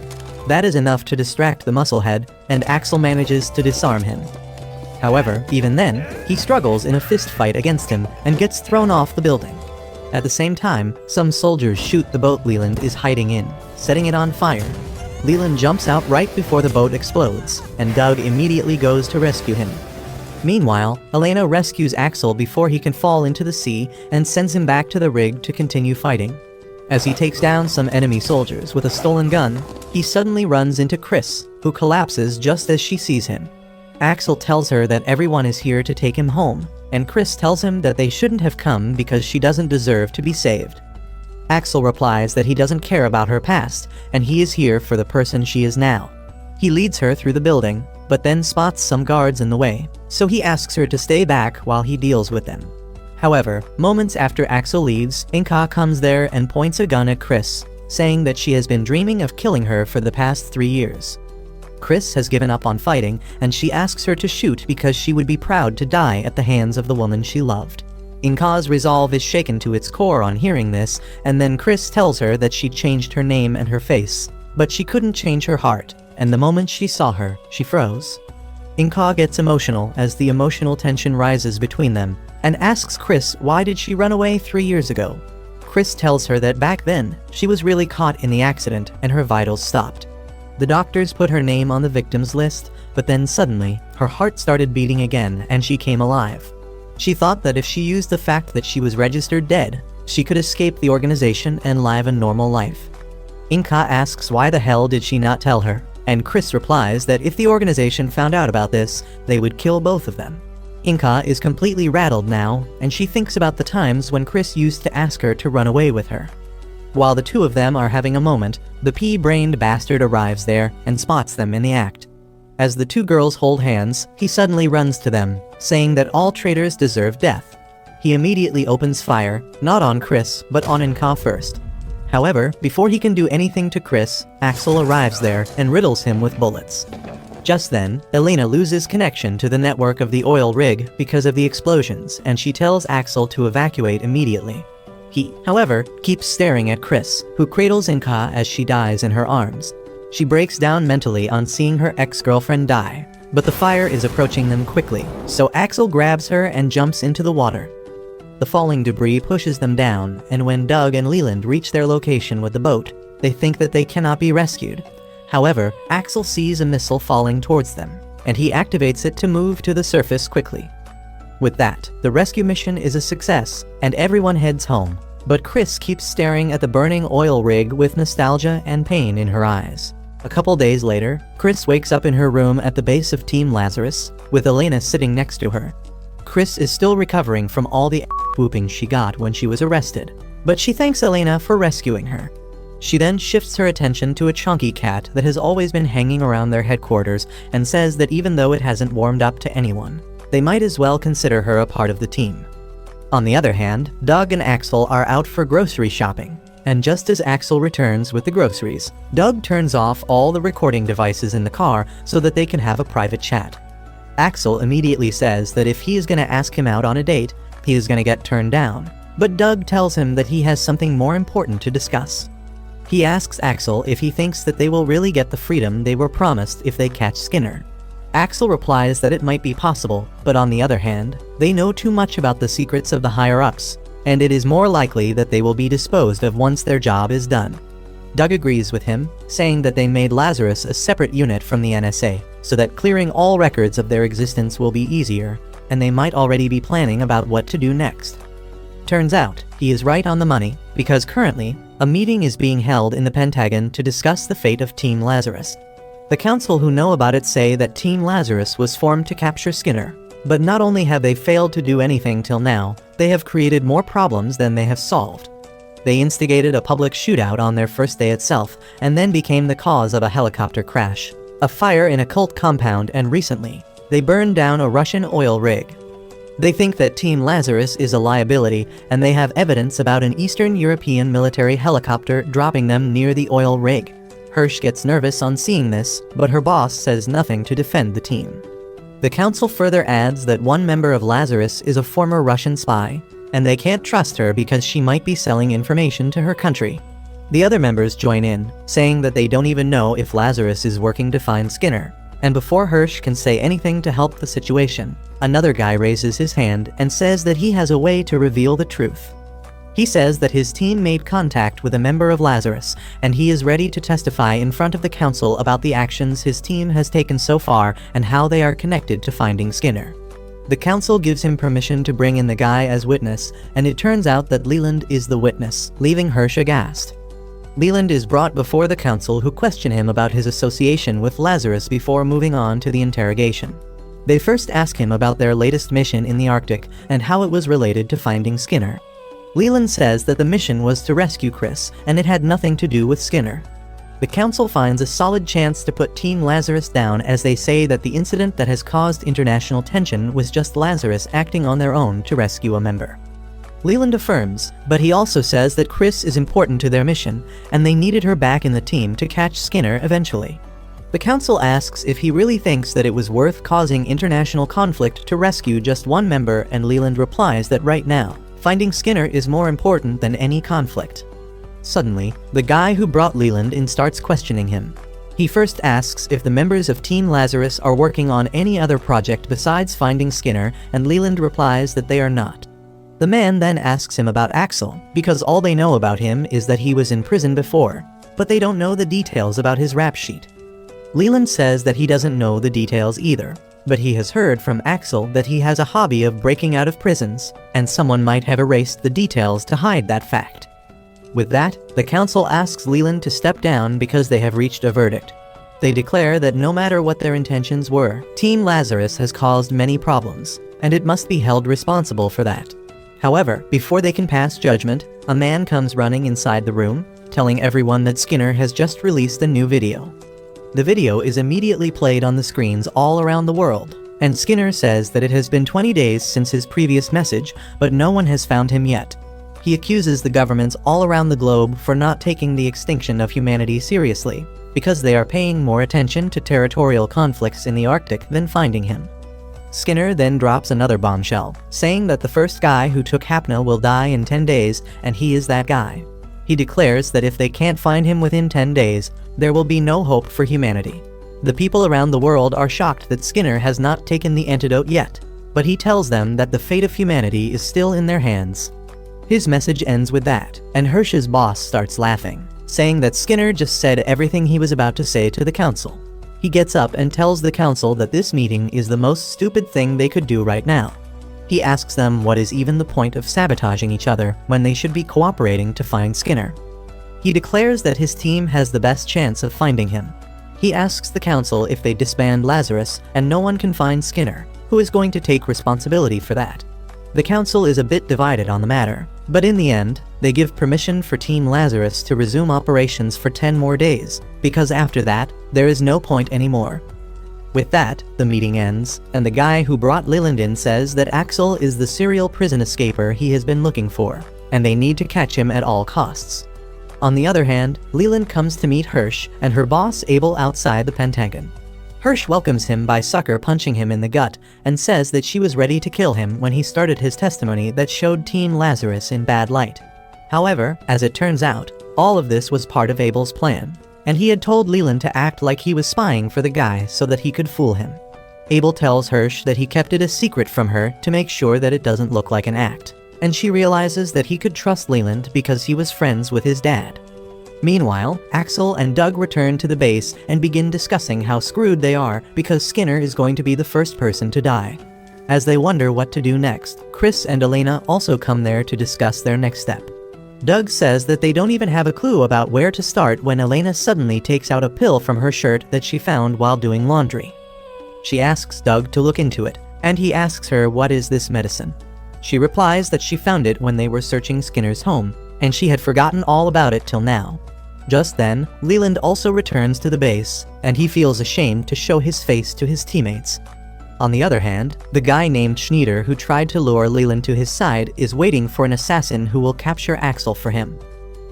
That is enough to distract the musclehead, and Axel manages to disarm him. However, even then, he struggles in a fist fight against him and gets thrown off the building. At the same time, some soldiers shoot the boat Leland is hiding in, setting it on fire. Leland jumps out right before the boat explodes, and Doug immediately goes to rescue him. Meanwhile, Elena rescues Axel before he can fall into the sea and sends him back to the rig to continue fighting. As he takes down some enemy soldiers with a stolen gun, he suddenly runs into Chris, who collapses just as she sees him. Axel tells her that everyone is here to take him home, and Chris tells him that they shouldn't have come because she doesn't deserve to be saved. Axel replies that he doesn't care about her past, and he is here for the person she is now. He leads her through the building, but then spots some guards in the way, so he asks her to stay back while he deals with them. However, moments after Axel leaves, Inka comes there and points a gun at Chris, saying that she has been dreaming of killing her for the past 3 years. Chris has given up on fighting, and she asks her to shoot because she would be proud to die at the hands of the woman she loved. Inka's resolve is shaken to its core on hearing this, and then Chris tells her that she changed her name and her face, but she couldn't change her heart, and the moment she saw her, she froze. Inka gets emotional as the emotional tension rises between them, and asks Chris why did she run away 3 years ago. Chris tells her that back then, she was really caught in the accident and her vitals stopped. The doctors put her name on the victims list, but then suddenly, her heart started beating again and she came alive. She thought that if she used the fact that she was registered dead, she could escape the organization and live a normal life. Inka asks why the hell did she not tell her, and Chris replies that if the organization found out about this, they would kill both of them. Inka is completely rattled now, and she thinks about the times when Chris used to ask her to run away with her. While the two of them are having a moment, the pea-brained bastard arrives there and spots them in the act. As the two girls hold hands, he suddenly runs to them, saying that all traitors deserve death. He immediately opens fire, not on Chris, but on Inka first. However, before he can do anything to Chris, Axel arrives there and riddles him with bullets. Just then, Elena loses connection to the network of the oil rig because of the explosions, and she tells Axel to evacuate immediately. He, however, keeps staring at Chris, who cradles Inka as she dies in her arms. She breaks down mentally on seeing her ex-girlfriend die, but the fire is approaching them quickly, so Axel grabs her and jumps into the water. The falling debris pushes them down, and when Doug and Leland reach their location with the boat, they think that they cannot be rescued. However, Axel sees a missile falling towards them, and he activates it to move to the surface quickly. With that, the rescue mission is a success, and everyone heads home, but Chris keeps staring at the burning oil rig with nostalgia and pain in her eyes. A couple days later, Chris wakes up in her room at the base of Team Lazarus, with Elena sitting next to her. Chris is still recovering from all the whooping she got when she was arrested, but she thanks Elena for rescuing her. She then shifts her attention to a chunky cat that has always been hanging around their headquarters and says that even though it hasn't warmed up to anyone, they might as well consider her a part of the team. On the other hand, Doug and Axel are out for grocery shopping, and just as Axel returns with the groceries, Doug turns off all the recording devices in the car so that they can have a private chat. Axel immediately says that if he is going to ask him out on a date, he is going to get turned down, but Doug tells him that he has something more important to discuss. He asks Axel if he thinks that they will really get the freedom they were promised if they catch Skinner. Axel replies that it might be possible, but on the other hand, they know too much about the secrets of the higher-ups, and it is more likely that they will be disposed of once their job is done. Doug agrees with him, saying that they made Lazarus a separate unit from the NSA, so that clearing all records of their existence will be easier, and they might already be planning about what to do next. Turns out, he is right on the money, because currently, a meeting is being held in the Pentagon to discuss the fate of Team Lazarus. The council who know about it say that Team Lazarus was formed to capture Skinner. But not only have they failed to do anything till now, they have created more problems than they have solved. They instigated a public shootout on their first day itself, and then became the cause of a helicopter crash, a fire in a cult compound, and recently, they burned down a Russian oil rig. They think that Team Lazarus is a liability, and they have evidence about an Eastern European military helicopter dropping them near the oil rig. Hirsch gets nervous on seeing this, but her boss says nothing to defend the team. The council further adds that one member of Lazarus is a former Russian spy, and they can't trust her because she might be selling information to her country. The other members join in, saying that they don't even know if Lazarus is working to find Skinner. And before Hirsch can say anything to help the situation, another guy raises his hand and says that he has a way to reveal the truth. He says that his team made contact with a member of Lazarus, and he is ready to testify in front of the council about the actions his team has taken so far and how they are connected to finding Skinner. The council gives him permission to bring in the guy as witness, and it turns out that Leland is the witness, leaving Hirsch aghast. Leland is brought before the council, who question him about his association with Lazarus before moving on to the interrogation. They first ask him about their latest mission in the Arctic and how it was related to finding Skinner. Leland says that the mission was to rescue Chris, and it had nothing to do with Skinner. The council finds a solid chance to put Team Lazarus down, as they say that the incident that has caused international tension was just Lazarus acting on their own to rescue a member. Leland affirms, but he also says that Chris is important to their mission, and they needed her back in the team to catch Skinner eventually. The council asks if he really thinks that it was worth causing international conflict to rescue just one member, and Leland replies that right now, finding Skinner is more important than any conflict. Suddenly, the guy who brought Leland in starts questioning him. He first asks if the members of Team Lazarus are working on any other project besides finding Skinner, and Leland replies that they are not. The man then asks him about Axel, because all they know about him is that he was in prison before, but they don't know the details about his rap sheet. Leland says that he doesn't know the details either, but he has heard from Axel that he has a hobby of breaking out of prisons, and someone might have erased the details to hide that fact. With that, the council asks Leland to step down because they have reached a verdict. They declare that no matter what their intentions were, Team Lazarus has caused many problems, and it must be held responsible for that. However, before they can pass judgment, a man comes running inside the room, telling everyone that Skinner has just released a new video. The video is immediately played on the screens all around the world, and Skinner says that it has been 20 days since his previous message, but no one has found him yet. He accuses the governments all around the globe for not taking the extinction of humanity seriously, because they are paying more attention to territorial conflicts in the Arctic than finding him. Skinner then drops another bombshell, saying that the first guy who took Hapna will die in 10 days, and he is that guy. He declares that if they can't find him within 10 days, there will be no hope for humanity. The people around the world are shocked that Skinner has not taken the antidote yet, but he tells them that the fate of humanity is still in their hands. His message ends with that, and Hirsch's boss starts laughing, saying that Skinner just said everything he was about to say to the council. He gets up and tells the council that this meeting is the most stupid thing they could do right now. He asks them what is even the point of sabotaging each other when they should be cooperating to find Skinner. He declares that his team has the best chance of finding him. He asks the council if they disband Lazarus and no one can find Skinner, who is going to take responsibility for that. The council is a bit divided on the matter, but in the end, they give permission for Team Lazarus to resume operations for 10 more days, because after that, there is no point anymore. With that, the meeting ends, and the guy who brought Leland in says that Axel is the serial prison escaper he has been looking for, and they need to catch him at all costs. On the other hand, Leland comes to meet Hirsch and her boss Abel outside the Pentagon. Hirsch welcomes him by sucker punching him in the gut and says that she was ready to kill him when he started his testimony that showed Team Lazarus in bad light. However, as it turns out, all of this was part of Abel's plan, and he had told Leland to act like he was spying for the guy so that he could fool him. Abel tells Hirsch that he kept it a secret from her to make sure that it doesn't look like an act, and she realizes that he could trust Leland because he was friends with his dad. Meanwhile, Axel and Doug return to the base and begin discussing how screwed they are because Skinner is going to be the first person to die. As they wonder what to do next, Chris and Elena also come there to discuss their next step. Doug says that they don't even have a clue about where to start when Elena suddenly takes out a pill from her shirt that she found while doing laundry. She asks Doug to look into it, and he asks her what is this medicine. She replies that she found it when they were searching Skinner's home, and she had forgotten all about it till now. Just then, Leland also returns to the base, and he feels ashamed to show his face to his teammates. On the other hand, the guy named Schneider who tried to lure Leland to his side is waiting for an assassin who will capture Axel for him.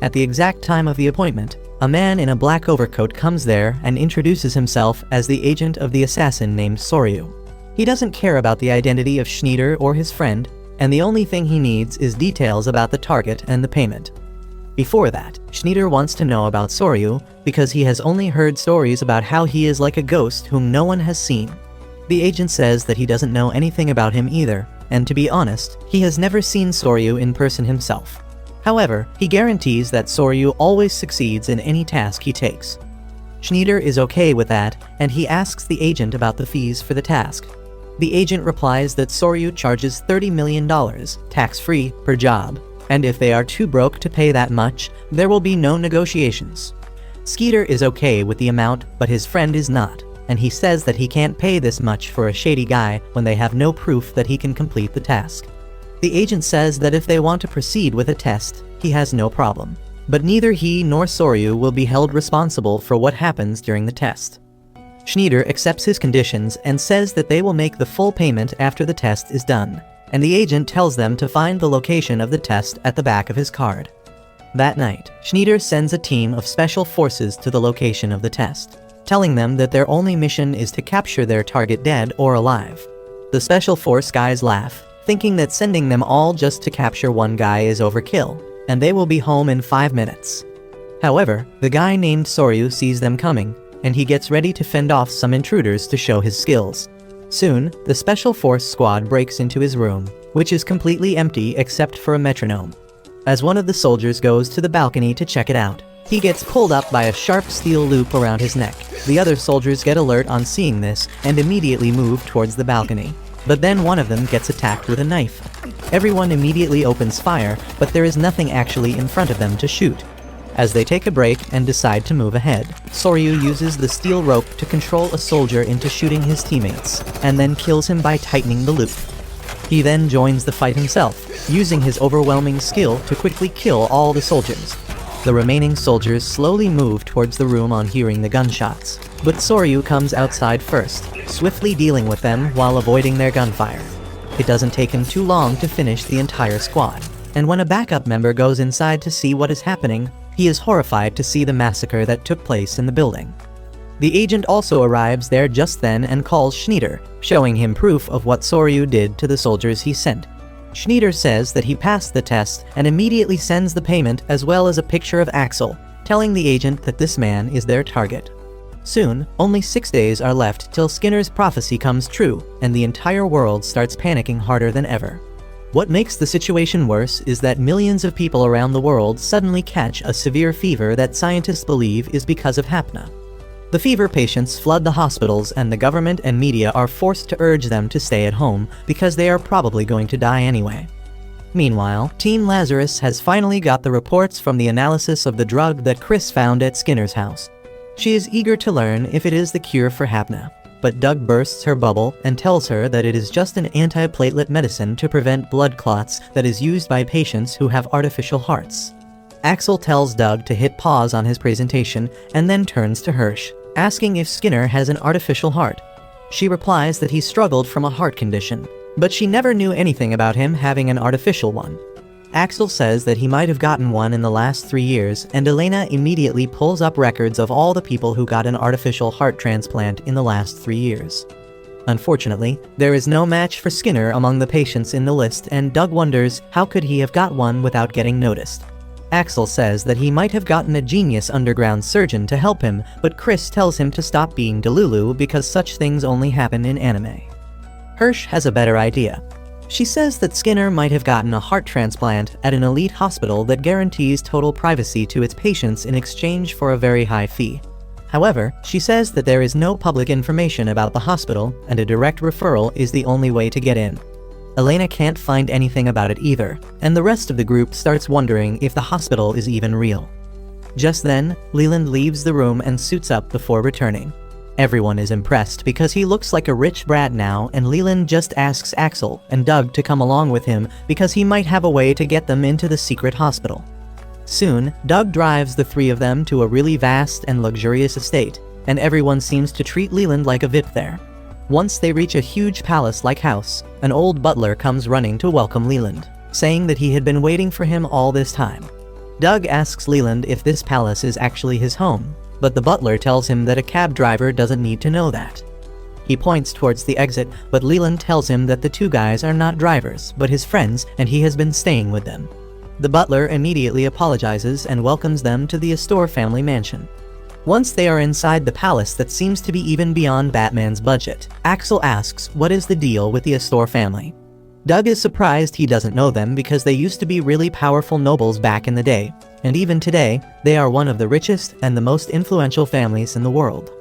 At the exact time of the appointment, a man in a black overcoat comes there and introduces himself as the agent of the assassin named Soryu. He doesn't care about the identity of Schneider or his friend, and the only thing he needs is details about the target and the payment. Before that, Schneider wants to know about Soryu because he has only heard stories about how he is like a ghost whom no one has seen. The agent says that he doesn't know anything about him either, and to be honest, he has never seen Soryu in person himself. However, he guarantees that Soryu always succeeds in any task he takes. Schneider is okay with that, and he asks the agent about the fees for the task. The agent replies that Soryu charges $30 million, tax-free, per job, and if they are too broke to pay that much, there will be no negotiations. Skeeter is okay with the amount, but his friend is not, and he says that he can't pay this much for a shady guy when they have no proof that he can complete the task. The agent says that if they want to proceed with a test, he has no problem, but neither he nor Soryu will be held responsible for what happens during the test. Schneider accepts his conditions and says that they will make the full payment after the test is done, and the agent tells them to find the location of the test at the back of his card. That night, Schneider sends a team of special forces to the location of the test, telling them that their only mission is to capture their target dead or alive. The special force guys laugh, thinking that sending them all just to capture one guy is overkill, and they will be home in 5 minutes. However, the guy named Soryu sees them coming, and he gets ready to fend off some intruders to show his skills. Soon, the special force squad breaks into his room, which is completely empty except for a metronome. As one of the soldiers goes to the balcony to check it out, he gets pulled up by a sharp steel loop around his neck. The other soldiers get alert on seeing this and immediately move towards the balcony. But then one of them gets attacked with a knife. Everyone immediately opens fire, but there is nothing actually in front of them to shoot. As they take a break and decide to move ahead, Soryu uses the steel rope to control a soldier into shooting his teammates, and then kills him by tightening the loop. He then joins the fight himself, using his overwhelming skill to quickly kill all the soldiers. The remaining soldiers slowly move towards the room on hearing the gunshots, but Soryu comes outside first, swiftly dealing with them while avoiding their gunfire. It doesn't take him too long to finish the entire squad, and when a backup member goes inside to see what is happening, he is horrified to see the massacre that took place in the building. The agent also arrives there just then and calls Schneider, showing him proof of what Soryu did to the soldiers he sent. Schneider says that he passed the test and immediately sends the payment as well as a picture of Axel, telling the agent that this man is their target. Soon, only 6 days are left till Skinner's prophecy comes true, and the entire world starts panicking harder than ever. What makes the situation worse is that millions of people around the world suddenly catch a severe fever that scientists believe is because of Hapna. The fever patients flood the hospitals, and the government and media are forced to urge them to stay at home because they are probably going to die anyway. Meanwhile, Team Lazarus has finally got the reports from the analysis of the drug that Chris found at Skinner's house. She is eager to learn if it is the cure for Hapna, but Doug bursts her bubble and tells her that it is just an antiplatelet medicine to prevent blood clots that is used by patients who have artificial hearts. Axel tells Doug to hit pause on his presentation and then turns to Hirsch, asking if Skinner has an artificial heart. She replies that he struggled from a heart condition, but she never knew anything about him having an artificial one. Axel says that he might have gotten one in the last 3 years, and Elena immediately pulls up records of all the people who got an artificial heart transplant in the last 3 years. Unfortunately, there is no match for Skinner among the patients in the list, and Doug wonders how could he have got one without getting noticed. Axel says that he might have gotten a genius underground surgeon to help him, but Chris tells him to stop being delulu because such things only happen in anime. Hirsch has a better idea. She says that Skinner might have gotten a heart transplant at an elite hospital that guarantees total privacy to its patients in exchange for a very high fee. However, she says that there is no public information about the hospital and a direct referral is the only way to get in. Elena can't find anything about it either, and the rest of the group starts wondering if the hospital is even real. Just then, Leland leaves the room and suits up before returning. Everyone is impressed because he looks like a rich brat now, and Leland just asks Axel and Doug to come along with him because he might have a way to get them into the secret hospital. Soon, Doug drives the three of them to a really vast and luxurious estate, and everyone seems to treat Leland like a VIP there. Once they reach a huge palace-like house, an old butler comes running to welcome Leland, saying that he had been waiting for him all this time. Doug asks Leland if this palace is actually his home, but the butler tells him that a cab driver doesn't need to know that. He points towards the exit, but Leland tells him that the two guys are not drivers, but his friends, and he has been staying with them. The butler immediately apologizes and welcomes them to the Astor family mansion. Once they are inside the palace that seems to be even beyond Batman's budget, Axel asks what is the deal with the Astor family. Doug is surprised he doesn't know them because they used to be really powerful nobles back in the day, and even today, they are one of the richest and the most influential families in the world.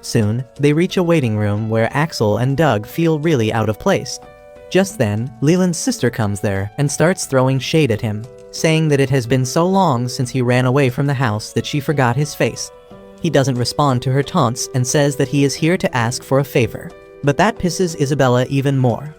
Soon, they reach a waiting room where Axel and Doug feel really out of place. Just then, Leland's sister comes there and starts throwing shade at him, saying that it has been so long since he ran away from the house that she forgot his face. He doesn't respond to her taunts and says that he is here to ask for a favor, but that pisses Isabella even more.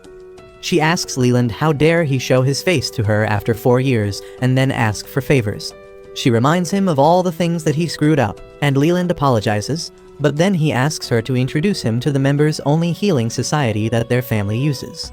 She asks Leland how dare he show his face to her after 4 years and then ask for favors. She reminds him of all the things that he screwed up, and Leland apologizes, but then he asks her to introduce him to the members' only healing society that their family uses.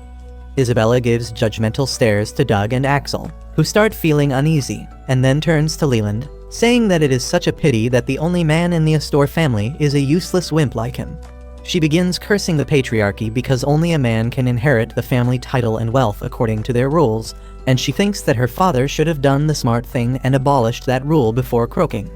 Isabella gives judgmental stares to Doug and Axel, who start feeling uneasy, and then turns to Leland, saying that it is such a pity that the only man in the Astor family is a useless wimp like him. She begins cursing the patriarchy because only a man can inherit the family title and wealth according to their rules, and she thinks that her father should have done the smart thing and abolished that rule before croaking.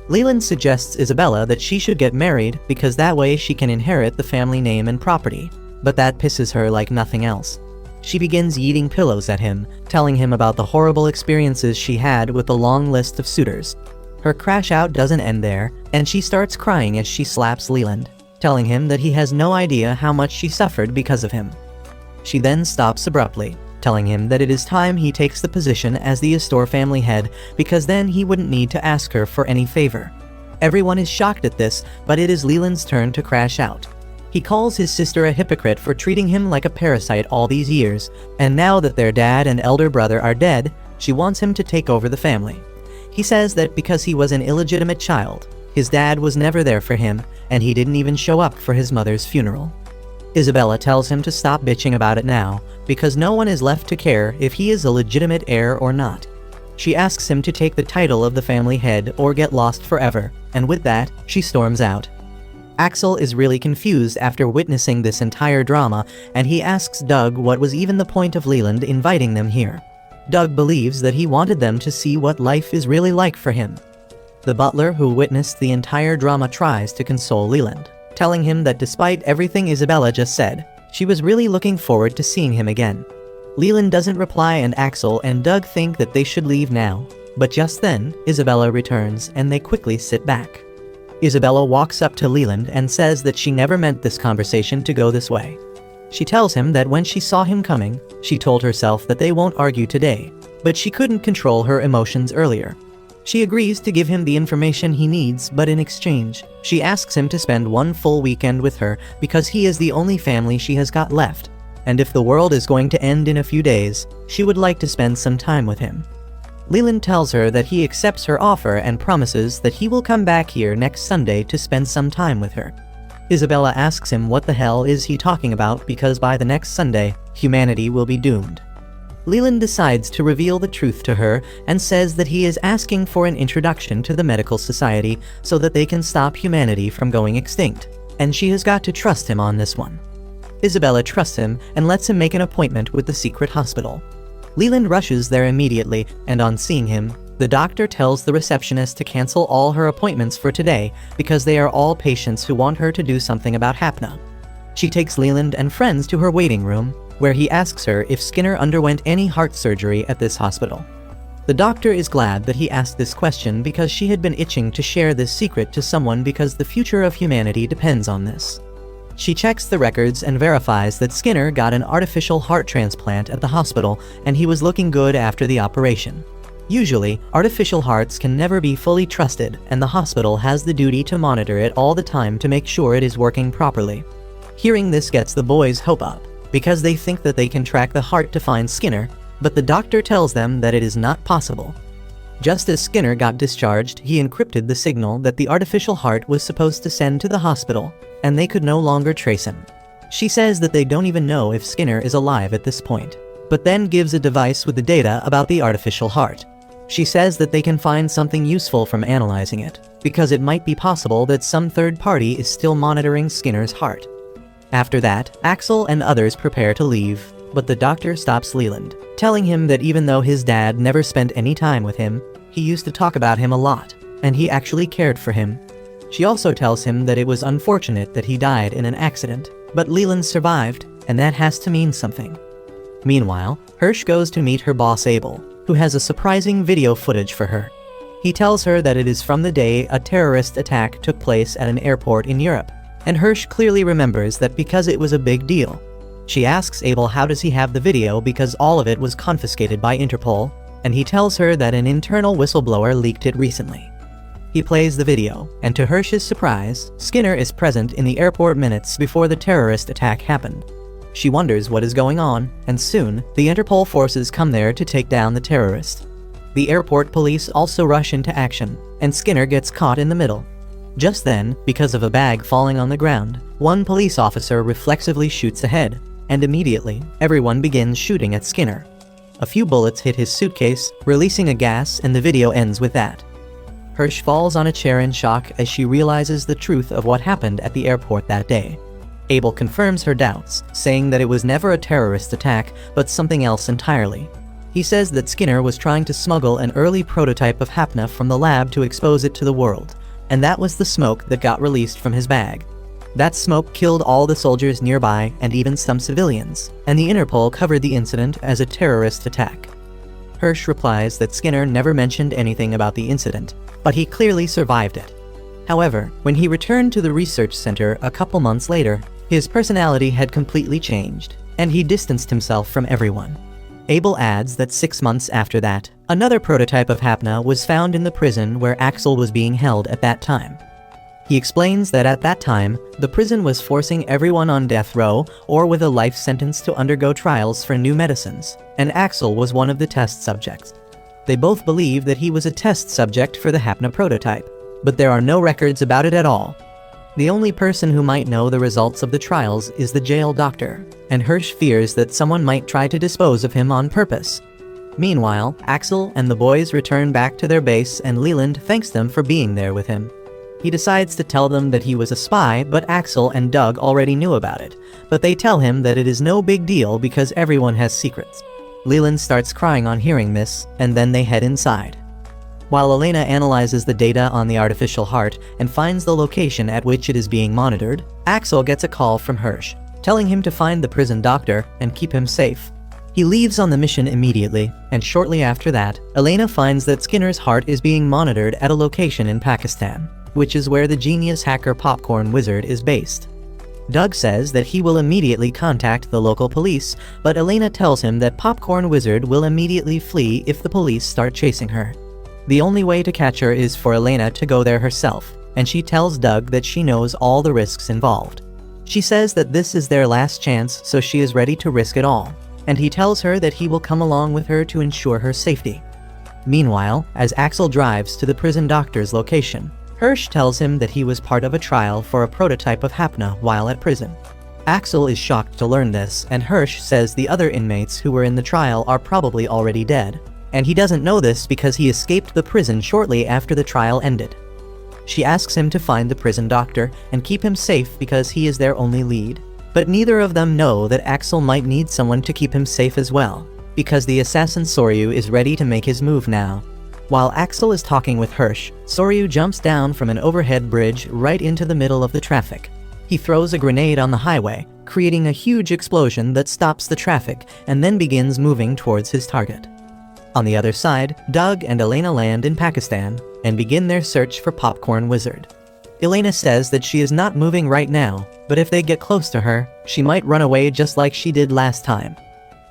Leland suggests Isabella that she should get married because that way she can inherit the family name and property, but that pisses her like nothing else. She begins yeeting pillows at him, telling him about the horrible experiences she had with the long list of suitors. Her crash out doesn't end there, and she starts crying as she slaps Leland, telling him that he has no idea how much she suffered because of him. She then stops abruptly, telling him that it is time he takes the position as the Astor family head because then he wouldn't need to ask her for any favor. Everyone is shocked at this, but it is Leland's turn to crash out. He calls his sister a hypocrite for treating him like a parasite all these years, and now that their dad and elder brother are dead, she wants him to take over the family. He says that because he was an illegitimate child, his dad was never there for him, and he didn't even show up for his mother's funeral. Isabella tells him to stop bitching about it now, because no one is left to care if he is a legitimate heir or not. She asks him to take the title of the family head or get lost forever, and with that, she storms out. Axel is really confused after witnessing this entire drama, and he asks Doug what was even the point of Leland inviting them here. Doug believes that he wanted them to see what life is really like for him. The butler who witnessed the entire drama tries to console Leland, telling him that despite everything Isabella just said, she was really looking forward to seeing him again. Leland doesn't reply, and Axel and Doug think that they should leave now, but just then, Isabella returns and they quickly sit back. Isabella walks up to Leland and says that she never meant this conversation to go this way. She tells him that when she saw him coming, she told herself that they won't argue today, but she couldn't control her emotions earlier. She agrees to give him the information he needs, but in exchange, she asks him to spend one full weekend with her because he is the only family she has got left, and if the world is going to end in a few days, she would like to spend some time with him. Leland tells her that he accepts her offer and promises that he will come back here next Sunday to spend some time with her. Isabella asks him what the hell is he talking about because by the next Sunday, humanity will be doomed. Leland decides to reveal the truth to her and says that he is asking for an introduction to the medical society so that they can stop humanity from going extinct, and she has got to trust him on this one. Isabella trusts him and lets him make an appointment with the secret hospital. Leland rushes there immediately, and on seeing him, the doctor tells the receptionist to cancel all her appointments for today because they are all patients who want her to do something about Hapna. She takes Leland and friends to her waiting room, where he asks her if Skinner underwent any heart surgery at this hospital. The doctor is glad that he asked this question because she had been itching to share this secret to someone because the future of humanity depends on this. She checks the records and verifies that Skinner got an artificial heart transplant at the hospital and he was looking good after the operation. Usually, artificial hearts can never be fully trusted and the hospital has the duty to monitor it all the time to make sure it is working properly. Hearing this gets the boys' hope up, because they think that they can track the heart to find Skinner, but the doctor tells them that it is not possible. Just as Skinner got discharged, he encrypted the signal that the artificial heart was supposed to send to the hospital, and they could no longer trace him. She says that they don't even know if Skinner is alive at this point, but then gives a device with the data about the artificial heart. She says that they can find something useful from analyzing it, because it might be possible that some third party is still monitoring Skinner's heart. After that, Axel and others prepare to leave, but the doctor stops Leland, telling him that even though his dad never spent any time with him, he used to talk about him a lot, and he actually cared for him. She also tells him that it was unfortunate that he died in an accident, but Leland survived, and that has to mean something. Meanwhile, Hirsch goes to meet her boss Abel, who has a surprising video footage for her. He tells her that it is from the day a terrorist attack took place at an airport in Europe, and Hirsch clearly remembers that because it was a big deal. She asks Abel how does he have the video because all of it was confiscated by Interpol, and he tells her that an internal whistleblower leaked it recently. He plays the video, and to Hirsch's surprise, Skinner is present in the airport minutes before the terrorist attack happened. She wonders what is going on, and soon, the Interpol forces come there to take down the terrorist. The airport police also rush into action, and Skinner gets caught in the middle. Just then, because of a bag falling on the ground, one police officer reflexively shoots ahead, and immediately, everyone begins shooting at Skinner. A few bullets hit his suitcase, releasing a gas, and the video ends with that. Hirsch falls on a chair in shock as she realizes the truth of what happened at the airport that day. Abel confirms her doubts, saying that it was never a terrorist attack, but something else entirely. He says that Skinner was trying to smuggle an early prototype of Hapna from the lab to expose it to the world, and that was the smoke that got released from his bag. That smoke killed all the soldiers nearby and even some civilians, and the Interpol covered the incident as a terrorist attack. Hirsch replies that Skinner never mentioned anything about the incident, but he clearly survived it. However, when he returned to the research center a couple months later, his personality had completely changed, and he distanced himself from everyone. Abel adds that 6 months after that, another prototype of Hapna was found in the prison where Axel was being held at that time. He explains that at that time, the prison was forcing everyone on death row or with a life sentence to undergo trials for new medicines, and Axel was one of the test subjects. They both believe that he was a test subject for the Hapna prototype, but there are no records about it at all. The only person who might know the results of the trials is the jail doctor, and Hirsch fears that someone might try to dispose of him on purpose. Meanwhile, Axel and the boys return back to their base and Leland thanks them for being there with him. He decides to tell them that he was a spy, but Axel and Doug already knew about it, but they tell him that it is no big deal because everyone has secrets. Leland starts crying on hearing this, and then they head inside. While Elena analyzes the data on the artificial heart and finds the location at which it is being monitored, Axel gets a call from Hirsch, telling him to find the prison doctor and keep him safe. He leaves on the mission immediately, and shortly after that, Elena finds that Skinner's heart is being monitored at a location in Pakistan, which is where the genius hacker Popcorn Wizard is based. Doug says that he will immediately contact the local police, but Elena tells him that Popcorn Wizard will immediately flee if the police start chasing her. The only way to catch her is for Elena to go there herself, and she tells Doug that she knows all the risks involved. She says that this is their last chance, so she is ready to risk it all, and he tells her that he will come along with her to ensure her safety. Meanwhile, as Axel drives to the prison doctor's location, Hirsch tells him that he was part of a trial for a prototype of Hapna while at prison. Axel is shocked to learn this, and Hirsch says the other inmates who were in the trial are probably already dead, and he doesn't know this because he escaped the prison shortly after the trial ended. She asks him to find the prison doctor and keep him safe because he is their only lead, but neither of them know that Axel might need someone to keep him safe as well, because the assassin Soryu is ready to make his move now. While Axel is talking with Hirsch, Soryu jumps down from an overhead bridge right into the middle of the traffic. He throws a grenade on the highway, creating a huge explosion that stops the traffic and then begins moving towards his target. On the other side, Doug and Elena land in Pakistan and begin their search for Popcorn Wizard. Elena says that she is not moving right now, but if they get close to her, she might run away just like she did last time.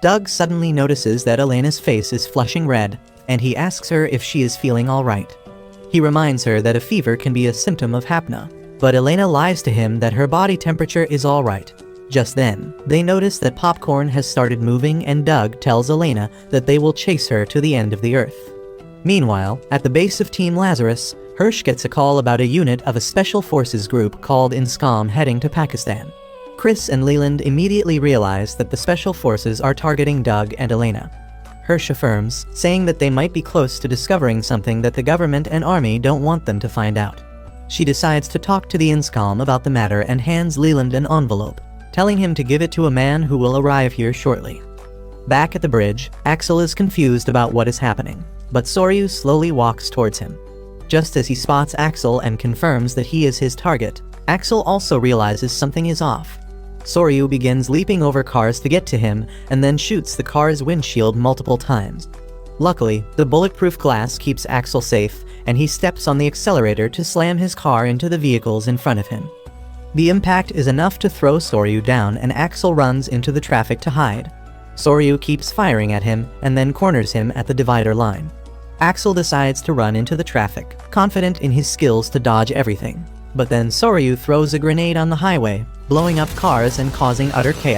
Doug suddenly notices that Elena's face is flushing red, and he asks her if she is feeling alright. He reminds her that a fever can be a symptom of Hapna, but Elena lies to him that her body temperature is alright. Just then, they notice that Popcorn has started moving, and Doug tells Elena that they will chase her to the end of the earth. Meanwhile, at the base of Team Lazarus, Hirsch gets a call about a unit of a special forces group called INSCOM heading to Pakistan. Chris and Leland immediately realize that the special forces are targeting Doug and Elena. Hirsch affirms, saying that they might be close to discovering something that the government and army don't want them to find out. She decides to talk to the INSCOM about the matter and hands Leland an envelope, telling him to give it to a man who will arrive here shortly. Back at the bridge, Axel is confused about what is happening, but Soryu slowly walks towards him. Just as he spots Axel and confirms that he is his target, Axel also realizes something is off. Soryu begins leaping over cars to get to him and then shoots the car's windshield multiple times. Luckily, the bulletproof glass keeps Axel safe, and he steps on the accelerator to slam his car into the vehicles in front of him. The impact is enough to throw Soryu down, and Axel runs into the traffic to hide. Soryu keeps firing at him and then corners him at the divider line. Axel decides to run into the traffic, confident in his skills to dodge everything. But then Soryu throws a grenade on the highway, blowing up cars and causing utter chaos.